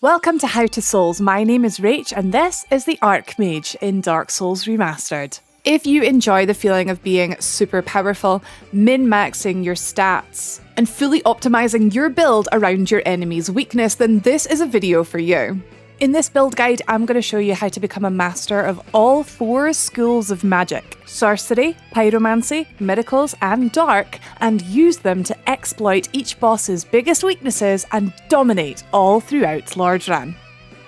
Welcome to How to Souls. My name is Rach and this is the Archmage in Dark Souls Remastered. If you enjoy the feeling of being super powerful, min-maxing your stats, and fully optimizing your build around your enemy's weakness, then this is a video for you. In this build guide, I'm going to show you how to become a master of all 4 schools of magic: Sorcery, Pyromancy, Miracles, and Dark, and use them to exploit each boss's biggest weaknesses and dominate all throughout Lordran.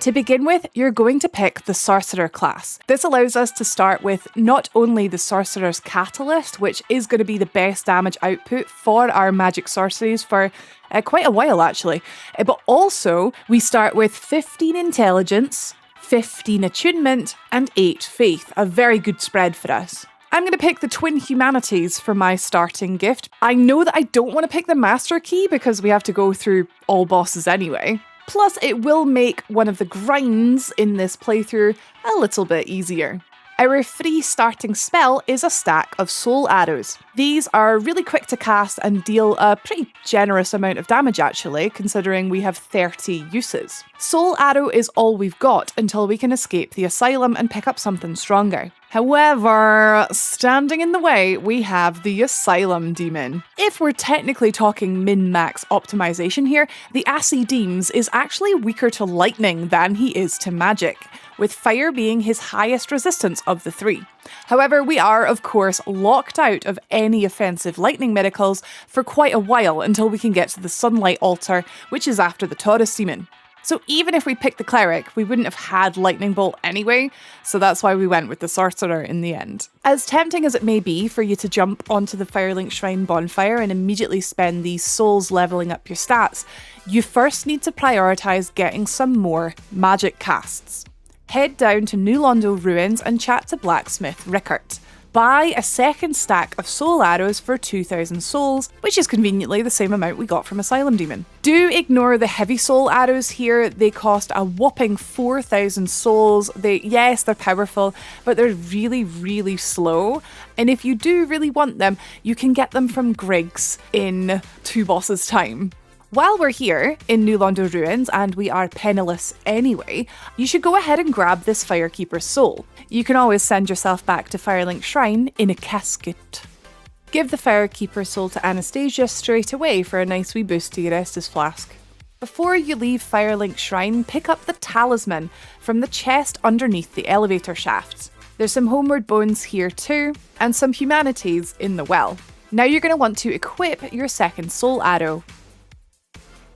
To begin with, you're going to pick the Sorcerer class. This allows us to start with not only the Sorcerer's Catalyst, which is going to be the best damage output for our magic sorceries for quite a while actually, but also we start with 15 Intelligence, 15 Attunement, and 8 Faith, a very good spread for us. I'm going to pick the Twin Humanities for my starting gift. I know that I don't want to pick the Master Key because we have to go through all bosses anyway. Plus, it will make one of the grinds in this playthrough a little bit easier. Our free starting spell is a stack of Soul Arrows. These are really quick to cast and deal a pretty generous amount of damage actually, considering we have 30 uses. Soul Arrow is all we've got until we can escape the asylum and pick up something stronger. However, standing in the way, we have the Asylum Demon. If we're technically talking min-max optimization here, the Assy Deems is actually weaker to lightning than he is to magic, with fire being his highest resistance of the 3. However, we are, of course, locked out of any offensive lightning miracles for quite a while until we can get to the Sunlight Altar, which is after the Taurus Demon. So even if we picked the Cleric, we wouldn't have had Lightning Bolt anyway, so that's why we went with the Sorcerer in the end. As tempting as it may be for you to jump onto the Firelink Shrine bonfire and immediately spend these souls leveling up your stats, you first need to prioritise getting some more magic casts. Head down to New Londo Ruins and chat to Blacksmith Rickert. Buy a second stack of soul arrows for 2,000 souls, which is conveniently the same amount we got from Asylum Demon. Do ignore the heavy soul arrows here. They cost a whopping 4,000 souls. Yes, they're powerful, but they're really, really slow. And if you do really want them, you can get them from Griggs in 2 bosses' time. While we're here in New Londo Ruins, and we are penniless anyway, you should go ahead and grab this Firekeeper's soul. You can always send yourself back to Firelink Shrine in a casket. Give the Firekeeper's soul to Anastasia straight away for a nice wee boost to your Estus flask. Before you leave Firelink Shrine, pick up the Talisman from the chest underneath the elevator shafts. There's some homeward bones here too, and some humanities in the well. Now you're going to want to equip your second soul arrow.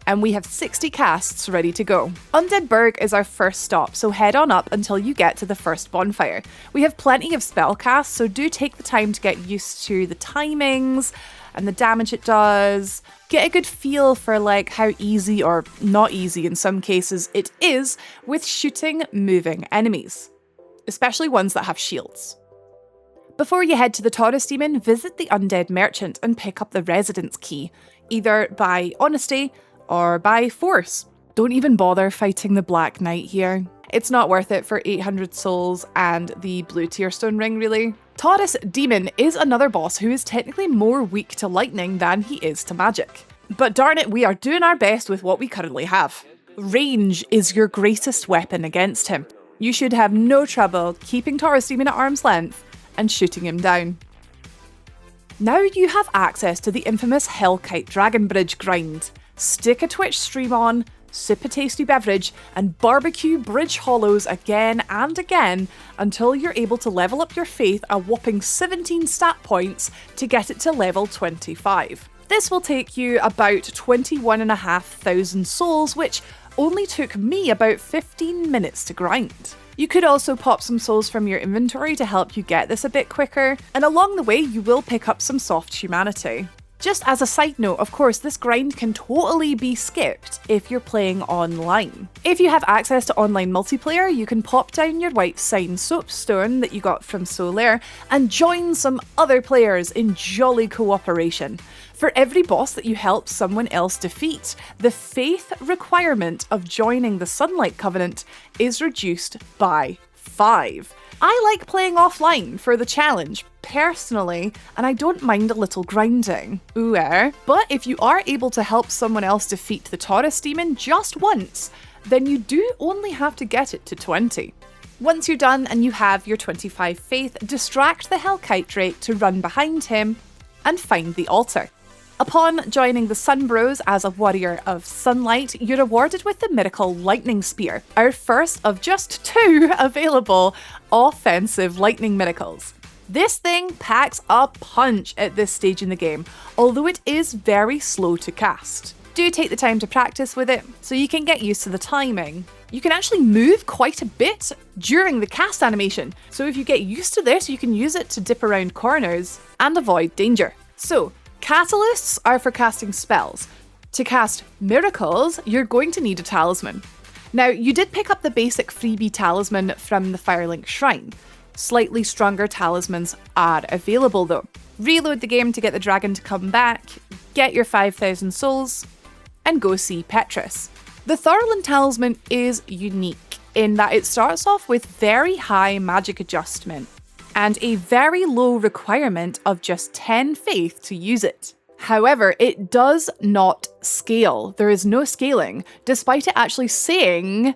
And we have 60 casts ready to go. Undead Burg is our first stop, so head on up until you get to the first bonfire. We have plenty of spell casts, so do take the time to get used to the timings and the damage it does. Get a good feel for how easy or not easy in some cases it is with shooting moving enemies, especially ones that have shields. Before you head to the Taurus Demon, visit the Undead Merchant and pick up the Residence Key, either by honesty or by force. Don't even bother fighting the Black Knight here. It's not worth it for 800 souls and the blue Tearstone ring, really. Taurus Demon is another boss who is technically more weak to lightning than he is to magic. But darn it, we are doing our best with what we currently have. Range is your greatest weapon against him. You should have no trouble keeping Taurus Demon at arm's length and shooting him down. Now you have access to the infamous Hellkite Dragon Bridge grind. Stick a Twitch stream on, sip a tasty beverage, and barbecue bridge hollows again and again until you're able to level up your faith a whopping 17 stat points to get it to level 25. This will take you about 21,500 souls, which only took me about 15 minutes to grind. You could also pop some souls from your inventory to help you get this a bit quicker, and along the way you will pick up some soft humanity. Just as a side note, of course, this grind can totally be skipped if you're playing online. If you have access to online multiplayer, you can pop down your white sign soapstone that you got from Solaire and join some other players in jolly cooperation. For every boss that you help someone else defeat, the faith requirement of joining the Sunlight Covenant is reduced by 5. I like playing offline for the challenge, personally, and I don't mind a little grinding. But if you are able to help someone else defeat the Taurus Demon just once, then you do only have to get it to 20. Once you're done and you have your 25 faith, distract the Hellkite Drake to run behind him and find the altar. Upon joining the Sunbros as a warrior of sunlight, you're rewarded with the Miracle Lightning Spear, our first of just 2 available offensive lightning miracles. This thing packs a punch at this stage in the game, although it is very slow to cast. Do take the time to practice with it so you can get used to the timing. You can actually move quite a bit during the cast animation, so if you get used to this, you can use it to dip around corners and avoid danger. So, catalysts are for casting spells. To cast miracles, you're going to need a talisman. Now, you did pick up the basic freebie talisman from the Firelink Shrine. Slightly stronger talismans are available though. Reload the game to get the dragon to come back, get your 5,000 souls, and go see Petrus. The Thorolund Talisman is unique in that it starts off with very high magic adjustment and a very low requirement of just 10 faith to use it. However, it does not scale. There is no scaling, despite it actually saying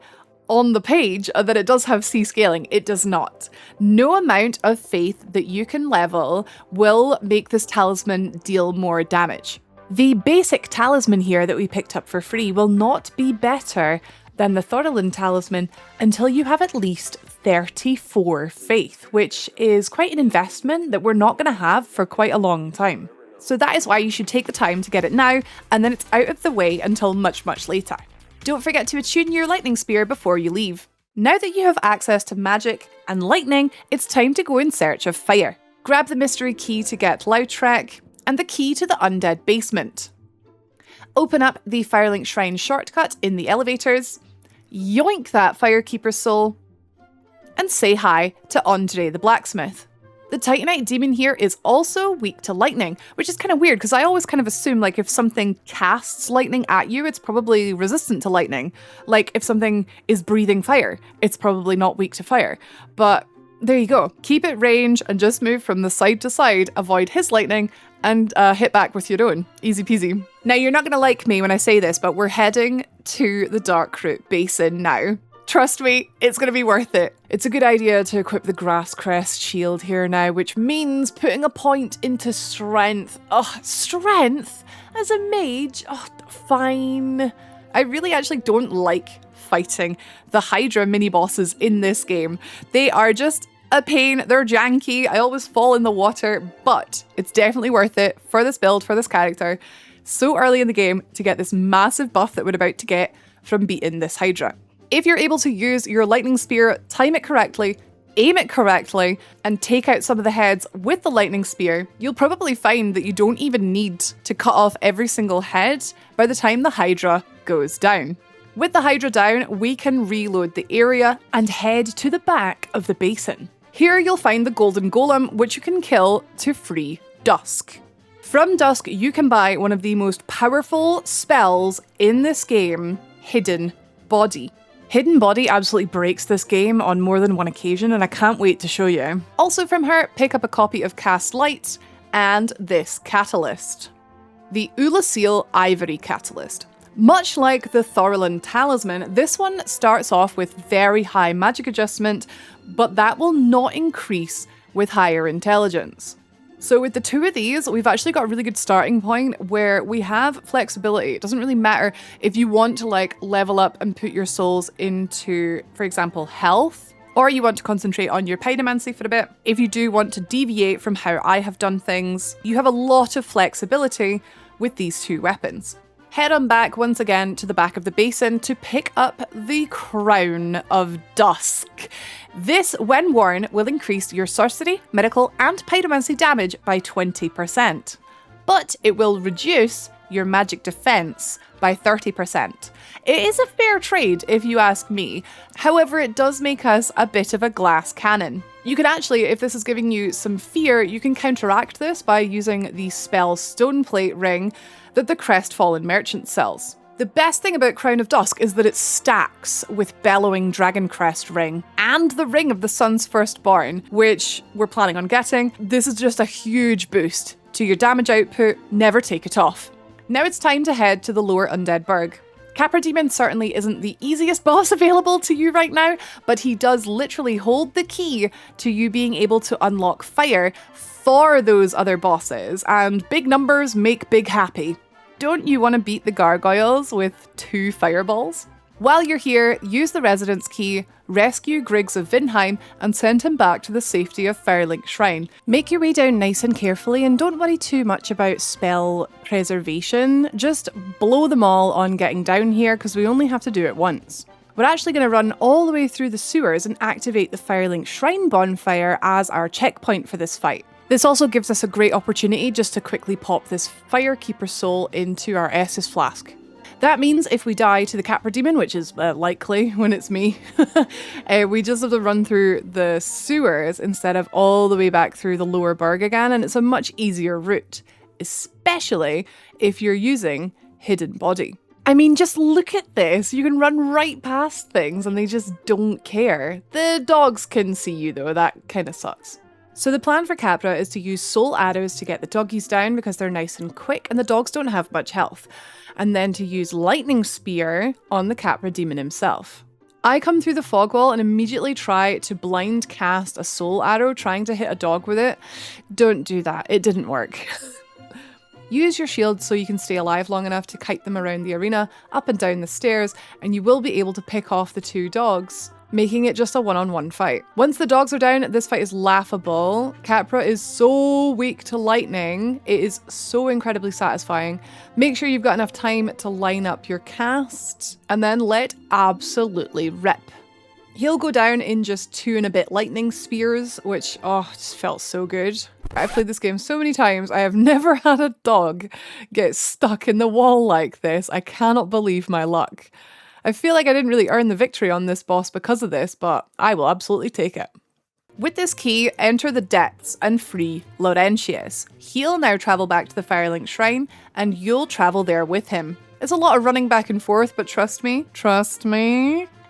on the page that it does have C scaling. It does not. No amount of faith that you can level will make this talisman deal more damage. The basic talisman here that we picked up for free will not be better than the Thorolund Talisman until you have at least 34 faith, which is quite an investment that we're not going to have for quite a long time. So that is why you should take the time to get it now, and then it's out of the way until much, much later. Don't forget to attune your lightning spear before you leave. Now that you have access to magic and lightning, it's time to go in search of fire. Grab the mystery key to get Lautrec, and the key to the undead basement. Open up the Firelink Shrine shortcut in the elevators, yoink that Firekeeper's soul, and say hi to Andre the blacksmith. The Titanite demon here is also weak to lightning, which is kind of weird because I always kind of assume like if something casts lightning at you, it's probably resistant to lightning. Like if something is breathing fire, it's probably not weak to fire. But there you go. Keep it range and just move from the side to side, avoid his lightning, and hit back with your own. Easy peasy. Now, you're not going to like me when I say this, but we're heading to the Darkroot Basin now. Trust me, it's going to be worth it. It's a good idea to equip the Grass Crest shield here now, which means putting a point into strength. Oh, strength? As a mage? Oh, fine. I really actually don't like fighting the Hydra mini-bosses in this game. They are just a pain, they're janky, I always fall in the water, but it's definitely worth it for this build, for this character, so early in the game to get this massive buff that we're about to get from beating this Hydra. If you're able to use your lightning spear, time it correctly, aim it correctly, and take out some of the heads with the lightning spear, you'll probably find that you don't even need to cut off every single head by the time the Hydra goes down. With the Hydra down, we can reload the area and head to the back of the basin. Here you'll find the Golden Golem, which you can kill to free Dusk. From Dusk, you can buy one of the most powerful spells in this game, Hidden Body. Hidden Body absolutely breaks this game on more than one occasion, and I can't wait to show you. Also from her, pick up a copy of Cast Light and this catalyst, the Ulasil Ivory Catalyst. Much like the Thorolund Talisman, this one starts off with very high magic adjustment, but that will not increase with higher intelligence. So with the two of these, we've actually got a really good starting point where we have flexibility. It doesn't really matter if you want to like level up and put your souls into, for example, health, or you want to concentrate on your Pyromancy for a bit. If you do want to deviate from how I have done things, you have a lot of flexibility with these two weapons. Head on back once again to the back of the basin to pick up the Crown of Dusk. This, when worn, will increase your sorcery, miracle, and pyromancy damage by 20%. But it will reduce your magic defense by 30%. It is a fair trade if you ask me. However, it does make us a bit of a glass cannon. You can actually, if this is giving you some fear, you can counteract this by using the spell Stoneplate ring that the Crestfallen Merchant sells. The best thing about Crown of Dusk is that it stacks with Bellowing Dragoncrest ring and the Ring of the Sun's Firstborn, which we're planning on getting. This is just a huge boost to your damage output. Never take it off. Now it's time to head to the Lower Undead Burg. Capra Demon certainly isn't the easiest boss available to you right now, but he does literally hold the key to you being able to unlock fire for those other bosses, and big numbers make big happy. Don't you want to beat the Gargoyles with 2 fireballs? While you're here, use the Residence Key, rescue Griggs of Vinheim, and send him back to the safety of Firelink Shrine. Make your way down nice and carefully, and don't worry too much about spell preservation. Just blow them all on getting down here, because we only have to do it once. We're actually going to run all the way through the sewers and activate the Firelink Shrine bonfire as our checkpoint for this fight. This also gives us a great opportunity just to quickly pop this Firekeeper soul into our Essus flask. That means if we die to the Capra Demon, which is likely when it's me, we just have to run through the sewers instead of all the way back through the lower burg again, and it's a much easier route, especially if you're using Hidden Body. I mean, just look at this. You can run right past things and they just don't care. The dogs can see you though, that kind of sucks. So the plan for Capra is to use soul arrows to get the doggies down because they're nice and quick and the dogs don't have much health. And then to use lightning spear on the Capra Demon himself. I come through the fog wall and immediately try to blind cast a soul arrow trying to hit a dog with it. Don't do that, it didn't work. Use your shield so you can stay alive long enough to kite them around the arena, up and down the stairs, and you will be able to pick off the 2 dogs, making it just a one-on-one fight. Once the dogs are down, this fight is laughable. Capra is so weak to lightning, it is so incredibly satisfying. Make sure you've got enough time to line up your cast, and then let absolutely rip. He'll go down in just 2 and a bit lightning spears, which, just felt so good. I've played this game so many times, I have never had a dog get stuck in the wall like this. I cannot believe my luck. I feel like I didn't really earn the victory on this boss because of this, but I will absolutely take it. With this key, enter the depths and free Laurentius. He'll now travel back to the Firelink Shrine, and you'll travel there with him. It's a lot of running back and forth, but trust me,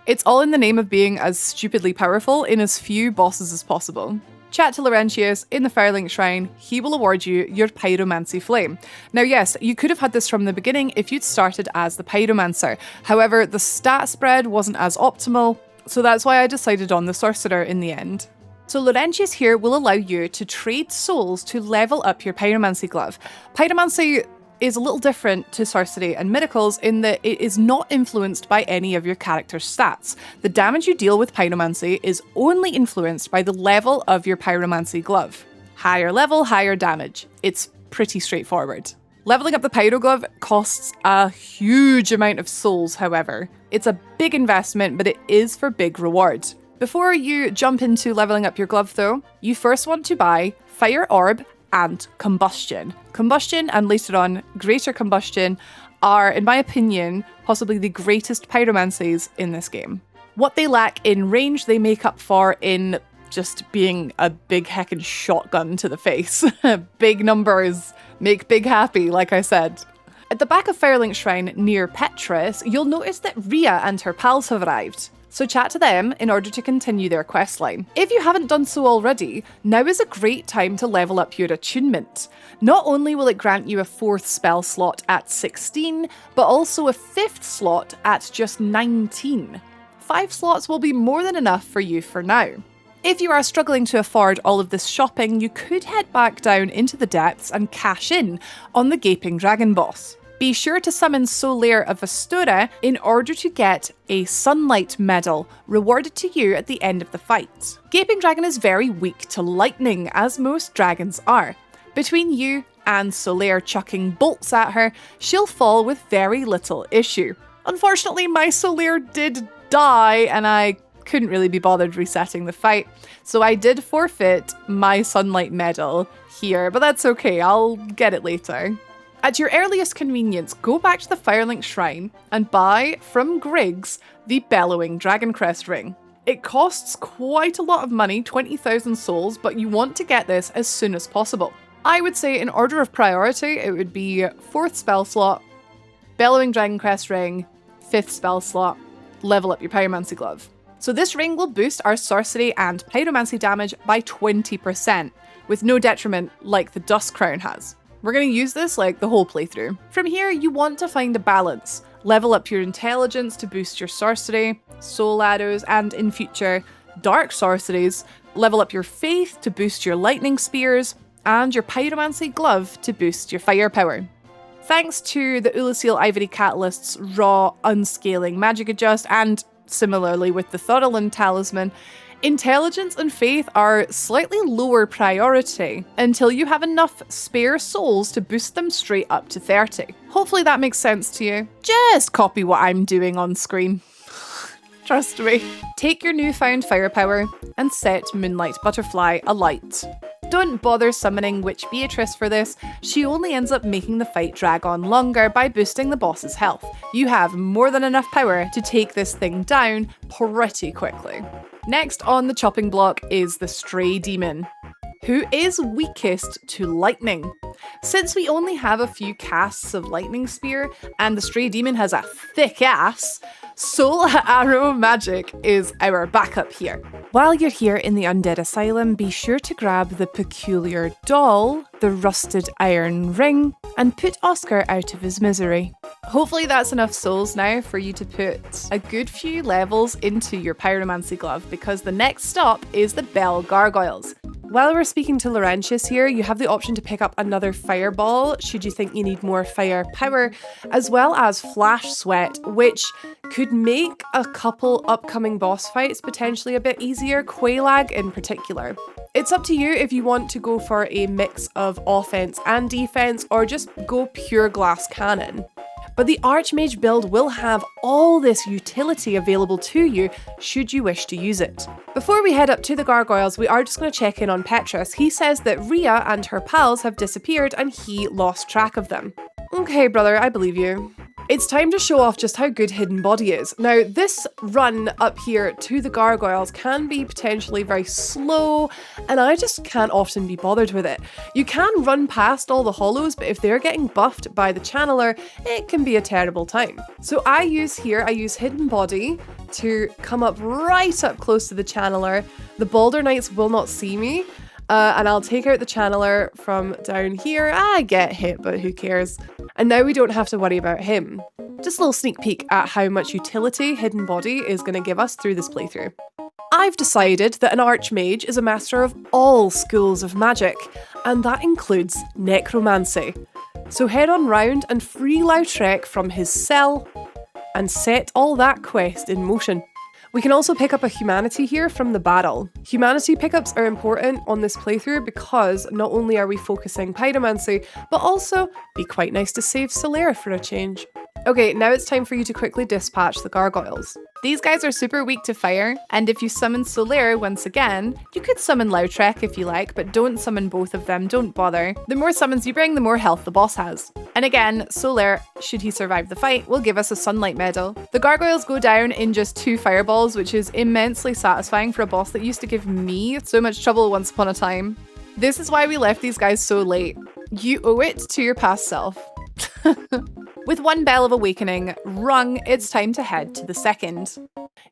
it's all in the name of being as stupidly powerful in as few bosses as possible. Chat to Laurentius in the Firelink Shrine, he will award you your Pyromancy Flame. Now yes, you could have had this from the beginning if you'd started as the Pyromancer. However, the stat spread wasn't as optimal, so that's why I decided on the Sorcerer in the end. So Laurentius here will allow you to trade souls to level up your Pyromancy glove. Pyromancy is a little different to Sorcery and Miracles in that it is not influenced by any of your character's stats. The damage you deal with Pyromancy is only influenced by the level of your Pyromancy glove. Higher level, higher damage. It's pretty straightforward. Leveling up the Pyro glove costs a huge amount of souls, however. It's a big investment, but it is for big reward. Before you jump into leveling up your glove though, you first want to buy Fire Orb and Combustion. Combustion and later on Greater Combustion are, in my opinion, possibly the greatest pyromancies in this game. What they lack in range, they make up for in just being a big heckin' shotgun to the face. Big numbers make big happy, like I said. At the back of Firelink Shrine near Petrus, you'll notice that Rhea and her pals have arrived. So chat to them in order to continue their questline. If you haven't done so already, now is a great time to level up your attunement. Not only will it grant you a 4th spell slot at 16, but also a 5th slot at just 19. 5 slots will be more than enough for you for now. If you are struggling to afford all of this shopping, you could head back down into the depths and cash in on the Gaping Dragon boss. Be sure to summon Solaire of Astura in order to get a Sunlight Medal rewarded to you at the end of the fight. Gaping Dragon is very weak to lightning, as most dragons are. Between you and Solaire chucking bolts at her, she'll fall with very little issue. Unfortunately, my Solaire did die and I couldn't really be bothered resetting the fight, so I did forfeit my Sunlight Medal here, but that's okay, I'll get it later. At your earliest convenience, go back to the Firelink Shrine and buy from Griggs the Bellowing Dragoncrest ring. It costs quite a lot of money, 20,000 souls, but you want to get this as soon as possible. I would say in order of priority, it would be 4th spell slot, Bellowing Dragoncrest ring, 5th spell slot, level up your Pyromancy glove. So this ring will boost our sorcery and pyromancy damage by 20%, with no detriment like the Dusk Crown has. We're going to use this like the whole playthrough. From here, you want to find a balance. level up your intelligence to boost your sorcery, soul arrows, and in future, dark sorceries, level up your faith to boost your lightning spears, and your pyromancy glove to boost your firepower. Thanks to the Ulasil Ivory Catalyst's raw unscaling magic adjust, and similarly with the Thorolund Talisman, intelligence and faith are slightly lower priority until you have enough spare souls to boost them straight up to 30. Hopefully that makes sense to you. Just copy what I'm doing on screen. Trust me. Take your newfound firepower and set Moonlight Butterfly alight. Don't bother summoning Witch Beatrice for this, she only ends up making the fight drag on longer by boosting the boss's health. You have more than enough power to take this thing down pretty quickly. Next on the chopping block is the Stray Demon, who is weakest to lightning. Since we only have a few casts of Lightning Spear and the Stray Demon has a thick ass, Soul Arrow magic is our backup here. While you're here in the Undead Asylum, be sure to grab the Peculiar Doll, the Rusted Iron Ring, and put Oscar out of his misery. Hopefully that's enough souls now for you to put a good few levels into your Pyromancy glove, because the next stop is the Bell Gargoyles. While we're speaking to Laurentius here, you have the option to pick up another fireball should you think you need more firepower, as well as Flash Sweat, which could make a couple upcoming boss fights potentially a bit easier, Quelaag in particular. It's up to you if you want to go for a mix of offense and defense, or just go pure glass cannon. But the Archmage build will have all this utility available to you should you wish to use it. Before we head up to the Gargoyles, we are just going to check in on Petrus. He says that Rhea and her pals have disappeared and he lost track of them. Okay, brother, I believe you. It's time to show off just how good Hidden Body is. Now, this run up here to the Gargoyles can be potentially very slow, and I just can't often be bothered with it. You can run past all the hollows, but if they're getting buffed by the channeler, it can be a terrible time. So I use Hidden Body to come up right up close to the channeler. The Balder Knights will not see me. And I'll take out the channeler from down here. I get hit, but who cares? And now we don't have to worry about him. Just a little sneak peek at how much utility Hidden Body is going to give us through this playthrough. I've decided that an Archmage is a master of all schools of magic, and that includes Necromancy. So head on round and free Lautrec from his cell and set all that quest in motion. We can also pick up a Humanity here from the barrel. Humanity pickups are important on this playthrough because not only are we focusing Pyromancy, but also be quite nice to save Solaire for a change. Okay, now it's time for you to quickly dispatch the Gargoyles. These guys are super weak to fire, and if you summon Solaire once again, you could summon Lautrec if you like, but don't summon both of them, don't bother. The more summons you bring, the more health the boss has. And again, Solaire, should he survive the fight, will give us a Sunlight Medal. The Gargoyles go down in just 2 fireballs, which is immensely satisfying for a boss that used to give me so much trouble once upon a time. This is why we left these guys so late. You owe it to your past self. With 1 Bell of Awakening rung, it's time to head to the second.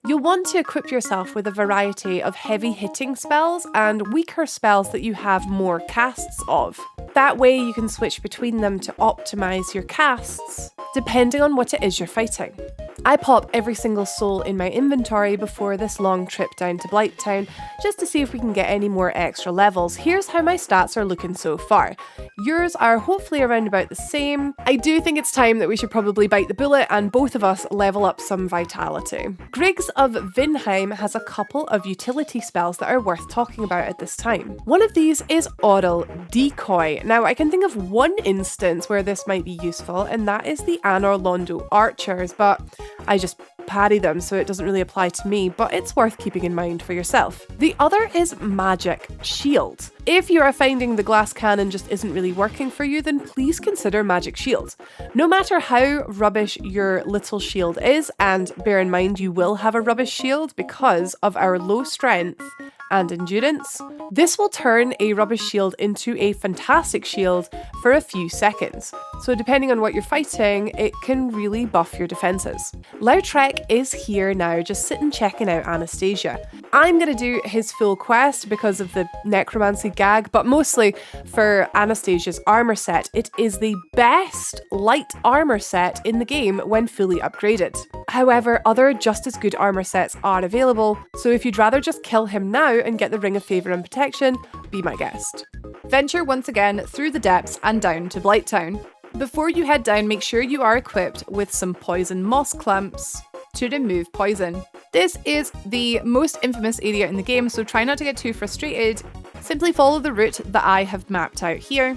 You'll want to equip yourself with a variety of heavy hitting spells and weaker spells that you have more casts of. That way you can switch between them to optimize your casts, depending on what it is you're fighting. I pop every single soul in my inventory before this long trip down to Blighttown, just to see if we can get any more extra levels. Here's how my stats are looking so far. Yours are hopefully around about the same. I do think it's time that we should probably bite the bullet and both of us level up some vitality. Griggs of Vinheim has a couple of utility spells that are worth talking about at this time. One of these is Oral Decoy. Now, I can think of one instance where this might be useful, and that is the Anor Londo archers, but I just parry them, so it doesn't really apply to me, but it's worth keeping in mind for yourself. The other is Magic Shield. If you are finding the glass cannon just isn't really working for you, then please consider Magic Shield. No matter how rubbish your little shield is, and bear in mind you will have a rubbish shield because of our low strength and endurance, this will turn a rubbish shield into a fantastic shield for a few seconds. So depending on what you're fighting, it can really buff your defenses. Lautrec is here now, just sitting checking out Anastasia. I'm going to do his full quest because of the necromancy gag, but mostly for Anastasia's armor set. It is the best light armor set in the game when fully upgraded. However, other just as good armor sets are available, so if you'd rather just kill him now and get the Ring of Favour and Protection, be my guest. Venture once again through the depths and down to Blighttown. Before you head down, make sure you are equipped with some poison moss clumps to remove poison. This is the most infamous area in the game, so try not to get too frustrated. Simply follow the route that I have mapped out here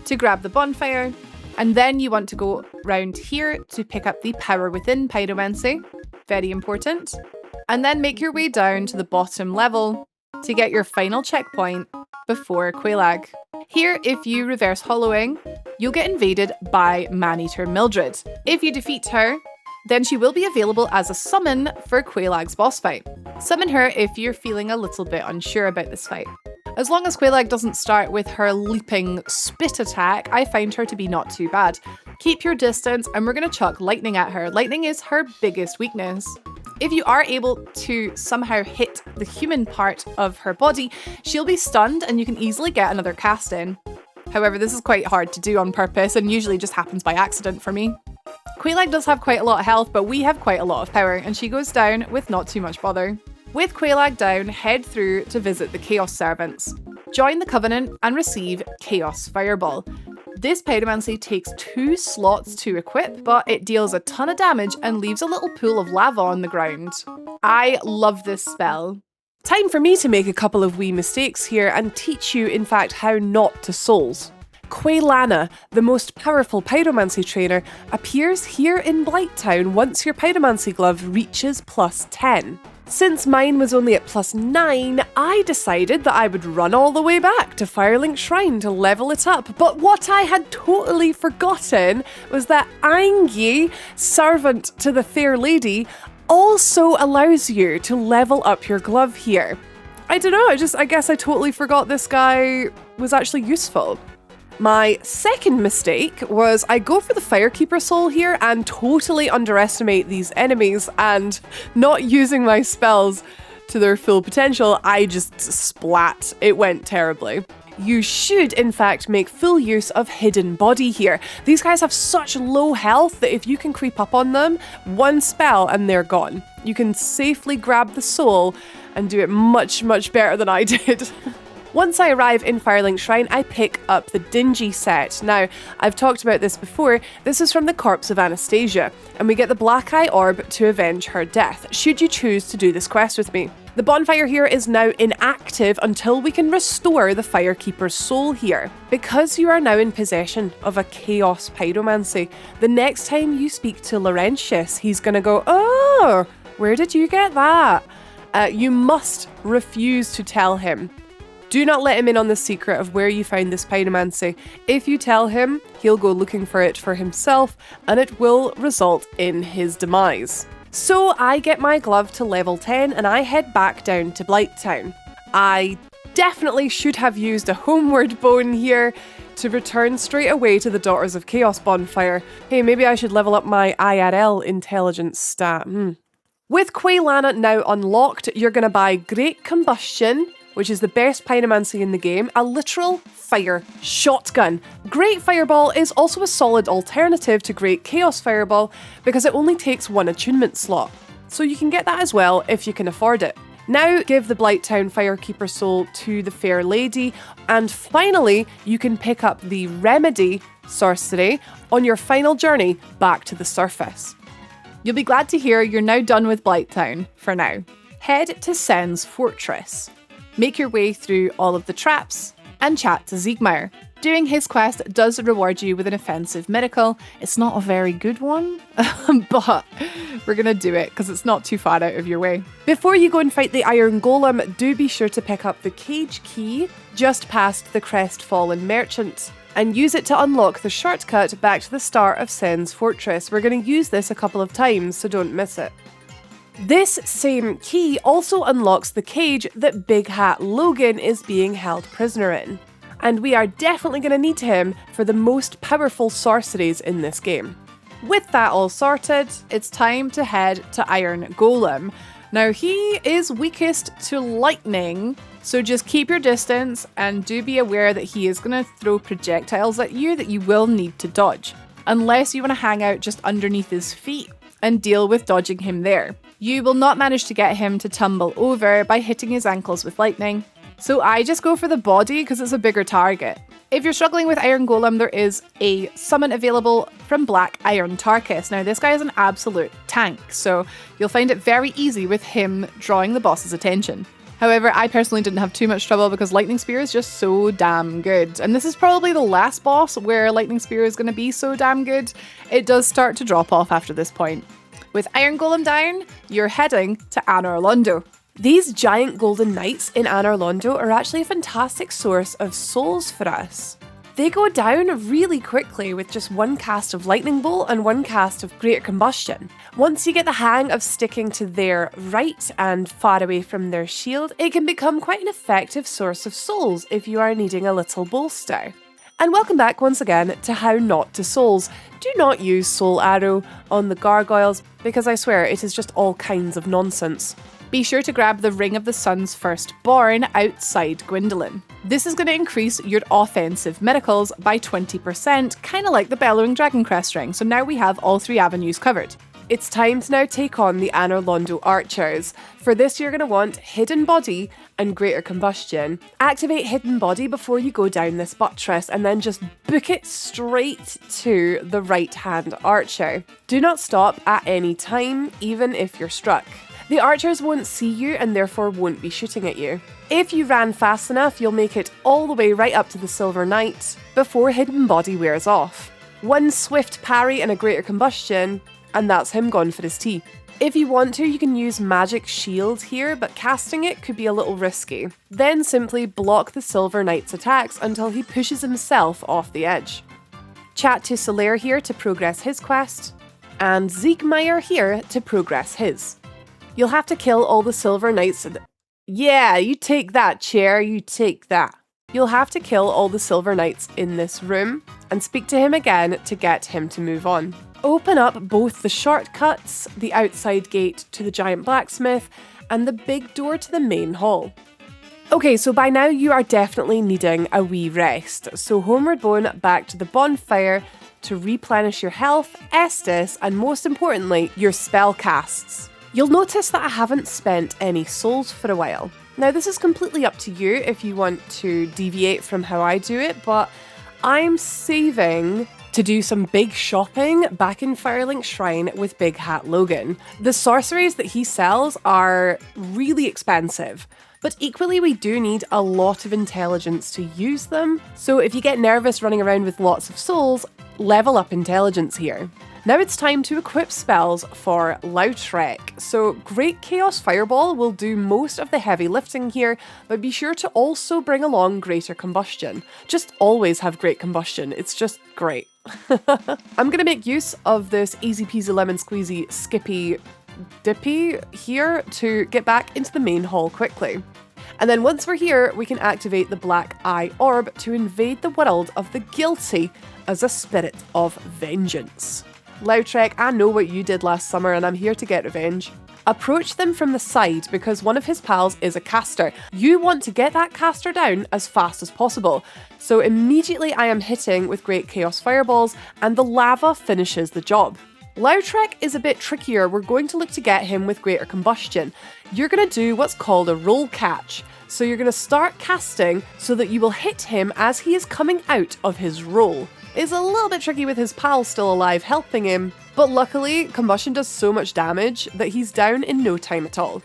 to grab the bonfire, and then you want to go round here to pick up the Power Within Pyromancy, very important, and then make your way down to the bottom level to get your final checkpoint before Quelaag. Here, if you reverse hollowing, you'll get invaded by Maneater Mildred. If you defeat her, then she will be available as a summon for Quelaag's boss fight. Summon her if you're feeling a little bit unsure about this fight. As long as Quelaag doesn't start with her leaping spit attack, I find her to be not too bad. Keep your distance and we're going to chuck lightning at her. Lightning is her biggest weakness. If you are able to somehow hit the human part of her body, she'll be stunned and you can easily get another cast in. However, this is quite hard to do on purpose and usually just happens by accident for me. Quelaag does have quite a lot of health, but we have quite a lot of power, and she goes down with not too much bother. With Quelaag down, head through to visit the Chaos Servants. Join the Covenant and receive Chaos Fireball. This pyromancy takes 2 slots to equip, but it deals a ton of damage and leaves a little pool of lava on the ground. I love this spell. Time for me to make a couple of wee mistakes here and teach you, in fact, how not to souls. Quelana, the most powerful pyromancy trainer, appears here in Blighttown once your pyromancy glove reaches +10. Since mine was only at +9, I decided that I would run all the way back to Firelink Shrine to level it up. But what I had totally forgotten was that Angie, servant to the Fair Lady, also allows you to level up your glove here. I don't know, I guess I totally forgot this guy was actually useful. My second mistake was I go for the Firekeeper soul here and totally underestimate these enemies, and not using my spells to their full potential, I just splat. It went terribly. You should, in fact, make full use of Hidden Body here. These guys have such low health that if you can creep up on them, one spell and they're gone. You can safely grab the soul and do it much, much better than I did. Once I arrive in Firelink Shrine, I pick up the Dingy set. Now, I've talked about this before, this is from the corpse of Anastasia, and we get the Black Eye Orb to avenge her death, should you choose to do this quest with me. The bonfire here is now inactive until we can restore the Firekeeper's soul here. Because you are now in possession of a Chaos Pyromancy, the next time you speak to Laurentius, he's gonna go, "Oh, where did you get that?" You must refuse to tell him. Do not let him in on the secret of where you found this pyromancy. If you tell him, he'll go looking for it for himself, and it will result in his demise. So I get my glove to level 10 and I head back down to Blighttown. I definitely should have used a homeward bone here to return straight away to the Daughters of Chaos bonfire. Hey, maybe I should level up my IRL intelligence stat. With Quelana now unlocked, you're going to buy Great Combustion, which is the best pyromancy in the game, a literal fire shotgun. Great Fireball is also a solid alternative to Great Chaos Fireball because it only takes 1 attunement slot, so you can get that as well if you can afford it. Now give the Blighttown Firekeeper soul to the Fair Lady, and finally you can pick up the Remedy sorcery on your final journey back to the surface. You'll be glad to hear you're now done with Blighttown for now. Head to Sen's Fortress. Make your way through all of the traps and chat to Siegmeyer. Doing his quest does reward you with an offensive miracle. It's not a very good one, but we're going to do it because it's not too far out of your way. Before you go and fight the Iron Golem, do be sure to pick up the Cage Key just past the Crestfallen Merchant and use it to unlock the shortcut back to the start of Sen's Fortress. We're going to use this a couple of times, so don't miss it. This same key also unlocks the cage that Big Hat Logan is being held prisoner in, and we are definitely going to need him for the most powerful sorceries in this game. With that all sorted, it's time to head to Iron Golem. Now, he is weakest to lightning, so just keep your distance and do be aware that he is going to throw projectiles at you that you will need to dodge, unless you want to hang out just underneath his feet and deal with dodging him there. You will not manage to get him to tumble over by hitting his ankles with lightning, so I just go for the body because it's a bigger target. If you're struggling with Iron Golem, there is a summon available from Black Iron Tarkus. Now, this guy is an absolute tank, so you'll find it very easy with him drawing the boss's attention. However, I personally didn't have too much trouble because Lightning Spear is just so damn good. And this is probably the last boss where Lightning Spear is going to be so damn good. It does start to drop off after this point. With Iron Golem down, you're heading to Anor Londo. These giant golden knights in Anor Londo are actually a fantastic source of souls for us. They go down really quickly with just one cast of Lightning Bolt and one cast of Greater Combustion. Once you get the hang of sticking to their right and far away from their shield, it can become quite an effective source of souls if you are needing a little bolster. And welcome back once again to How Not to Souls. Do not use Soul Arrow on the Gargoyles because I swear it is just all kinds of nonsense. Be sure to grab the Ring of the Sun's Firstborn outside Gwyndolin. This is going to increase your offensive miracles by 20%, kind of like the Bellowing Dragon Crest ring, so now we have all 3 avenues covered. It's time to now take on the Anor Londo archers. For this, you're going to want Hidden Body and Greater Combustion. Activate Hidden Body before you go down this buttress and then just book it straight to the right-hand archer. Do not stop at any time, even if you're struck. The archers won't see you and therefore won't be shooting at you. If you ran fast enough, you'll make it all the way right up to the Silver Knight before Hidden Body wears off. One swift parry and a Greater Combustion, and that's him gone for his tea. If you want to, you can use Magic Shield here, but casting it could be a little risky. Then simply block the Silver Knight's attacks until he pushes himself off the edge. Chat to Solaire here to progress his quest, and Siegmeyer here to progress his. You'll have to kill all the Silver Knights. Yeah, you take that, chair, you take that. You'll have to kill all the Silver Knights in this room and speak to him again to get him to move on. Open up both the shortcuts, the outside gate to the giant blacksmith, and the big door to the main hall. Okay, so by now you are definitely needing a wee rest. So homeward bound back to the bonfire to replenish your health, Estus, and most importantly, your spell casts. You'll notice that I haven't spent any souls for a while. Now, this is completely up to you if you want to deviate from how I do it, but I'm saving to do some big shopping back in Firelink Shrine with Big Hat Logan. The sorceries that he sells are really expensive, but equally we do need a lot of intelligence to use them. So if you get nervous running around with lots of souls, level up intelligence here. Now it's time to equip spells for Lautrec. So Great Chaos Fireball will do most of the heavy lifting here, but be sure to also bring along Greater Combustion. Just always have Great Combustion, it's just great. I'm going to make use of this easy peasy lemon squeezy skippy dippy here to get back into the main hall quickly. And then once we're here, we can activate the Black Eye Orb to invade the world of the guilty as a spirit of vengeance. Lautrec, I know what you did last summer and I'm here to get revenge. Approach them from the side because one of his pals is a caster. You want to get that caster down as fast as possible. So immediately I am hitting with Great Chaos Fireballs and the lava finishes the job. Lautrec is a bit trickier. We're going to look to get him with Greater Combustion. You're going to do what's called a roll catch. So you're going to start casting so that you will hit him as he is coming out of his roll. It's a little bit tricky with his pal still alive helping him, but luckily Combustion does so much damage that he's down in no time at all.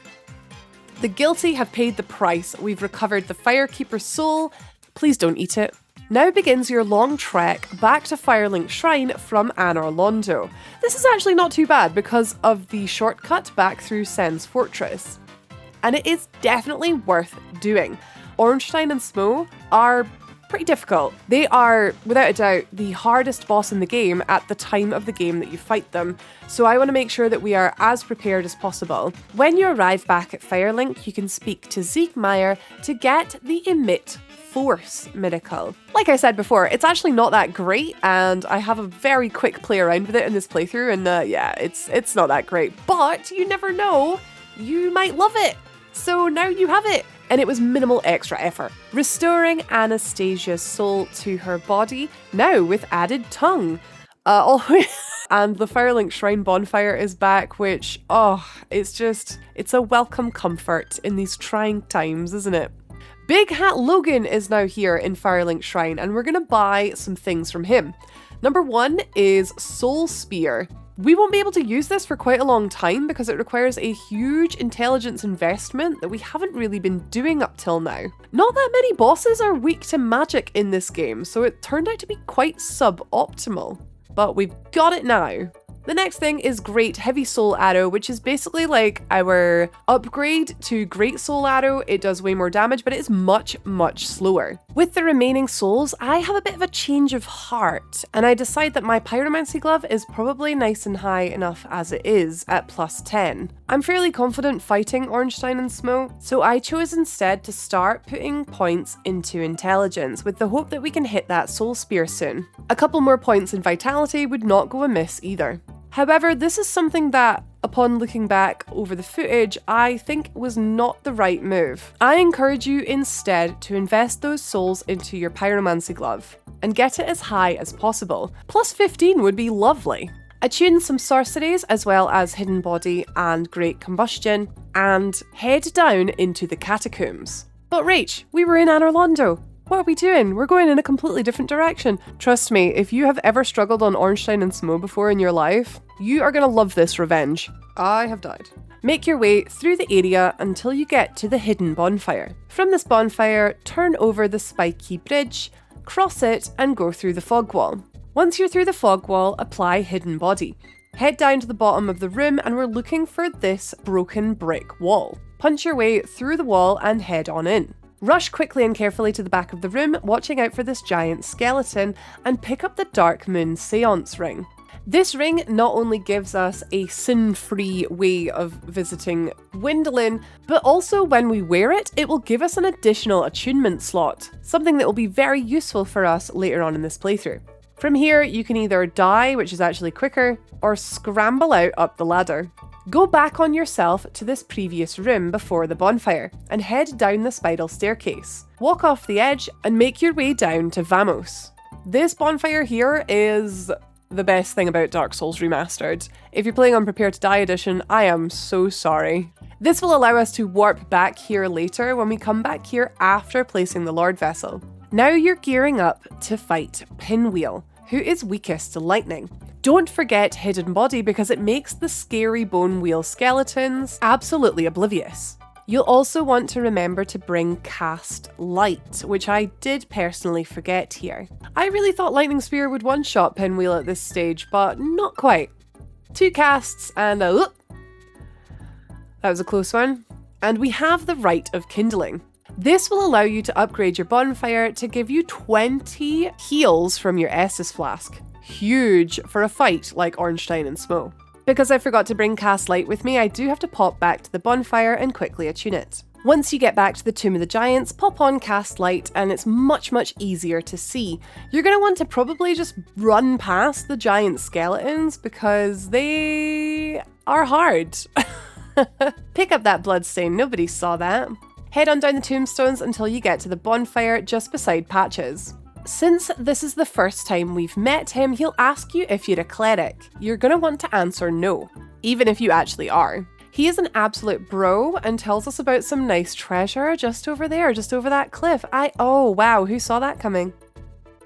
The guilty have paid the price. We've recovered the Firekeeper's soul. Please don't eat it. Now begins your long trek back to Firelink Shrine from Anor Londo. This is actually not too bad because of the shortcut back through Sen's Fortress. And it is definitely worth doing. Ornstein and Smo are pretty difficult. They are, without a doubt, the hardest boss in the game at the time of the game that you fight them, so I want to make sure that we are as prepared as possible. When you arrive back at Firelink, you can speak to Siegmeyer to get the Emit Force miracle. Like I said before, it's actually not that great, and I have a very quick play around with it in this playthrough, and yeah, it's not that great, but you never know. you might love it. So now you have it. And it was minimal extra effort. Restoring Anastasia's soul to her body, now with added tongue. And the Firelink Shrine bonfire is back, which, it's a welcome comfort in these trying times, isn't it? Big Hat Logan is now here in Firelink Shrine, and we're going to buy some things from him. Number 1 is Soul Spear. We won't be able to use this for quite a long time because it requires a huge intelligence investment that we haven't really been doing up till now. Not that many bosses are weak to magic in this game, so it turned out to be quite suboptimal. But we've got it now. The next thing is Great Heavy Soul Arrow, which is basically like our upgrade to Great Soul Arrow. It does way more damage, but it is much, much slower. With the remaining souls, I have a bit of a change of heart, and I decide that my Pyromancy glove is probably nice and high enough as it is at plus 10. I'm fairly confident fighting Ornstein and Smoke, so I chose instead to start putting points into intelligence with the hope that we can hit that Soul Spear soon. A couple more points in vitality would not go amiss either. However, this is something that, upon looking back over the footage, I think was not the right move. I encourage you instead to invest those souls into your Pyromancy glove and get it as high as possible. Plus 15 would be lovely. Attune some sorceries as well as Hidden Body and Great Combustion, and head down into the Catacombs. But Rach, we were in Anor Londo. What are we doing? We're going in a completely different direction. Trust me, if you have ever struggled on Ornstein and Smough before in your life, you are going to love this revenge. I have died. Make your way through the area until you get to the hidden bonfire. From this bonfire, turn over the spiky bridge, cross it, and go through the fog wall. Once you're through the fog wall, apply Hidden Body. Head down to the bottom of the room and we're looking for this broken brick wall. Punch your way through the wall and head on in. Rush quickly and carefully to the back of the room, watching out for this giant skeleton, and pick up the Dark Moon Seance Ring. This ring not only gives us a sin-free way of visiting Gwyndolin, but also when we wear it, it will give us an additional attunement slot, something that will be very useful for us later on in this playthrough. From here, you can either die, which is actually quicker, or scramble out up the ladder. Go back on yourself to this previous room before the bonfire and head down the spiral staircase. Walk off the edge and make your way down to Vamos. This bonfire here is the best thing about Dark Souls Remastered. If you're playing on Prepare to Die Edition, I am so sorry. This will allow us to warp back here later when we come back here after placing the Lord Vessel. Now you're gearing up to fight Pinwheel, who is weakest to lightning. Don't forget Hidden Body because it makes the scary bone wheel skeletons absolutely oblivious. You'll also want to remember to bring Cast Light, which I did personally forget here. I really thought Lightning Spear would one-shot Pinwheel at this stage, but not quite. 2 casts and that was a close one. And we have the Rite of Kindling. This will allow you to upgrade your bonfire to give you 20 heals from your Estus Flask. Huge for a fight like Ornstein and Smough. Because I forgot to bring Cast Light with me, I do have to pop back to the bonfire and quickly attune it. Once you get back to the Tomb of the Giants, pop on Cast Light and it's much easier to see. You're going to want to probably just run past the giant skeletons because they are hard. Pick up that bloodstain, nobody saw that. Head on down the tombstones until you get to the bonfire just beside Patches. Since this is the first time we've met him, he'll ask you if you're a cleric. You're going to want to answer no, even if you actually are. He is an absolute bro and tells us about some nice treasure just over there, just over that cliff. Oh wow, who saw that coming?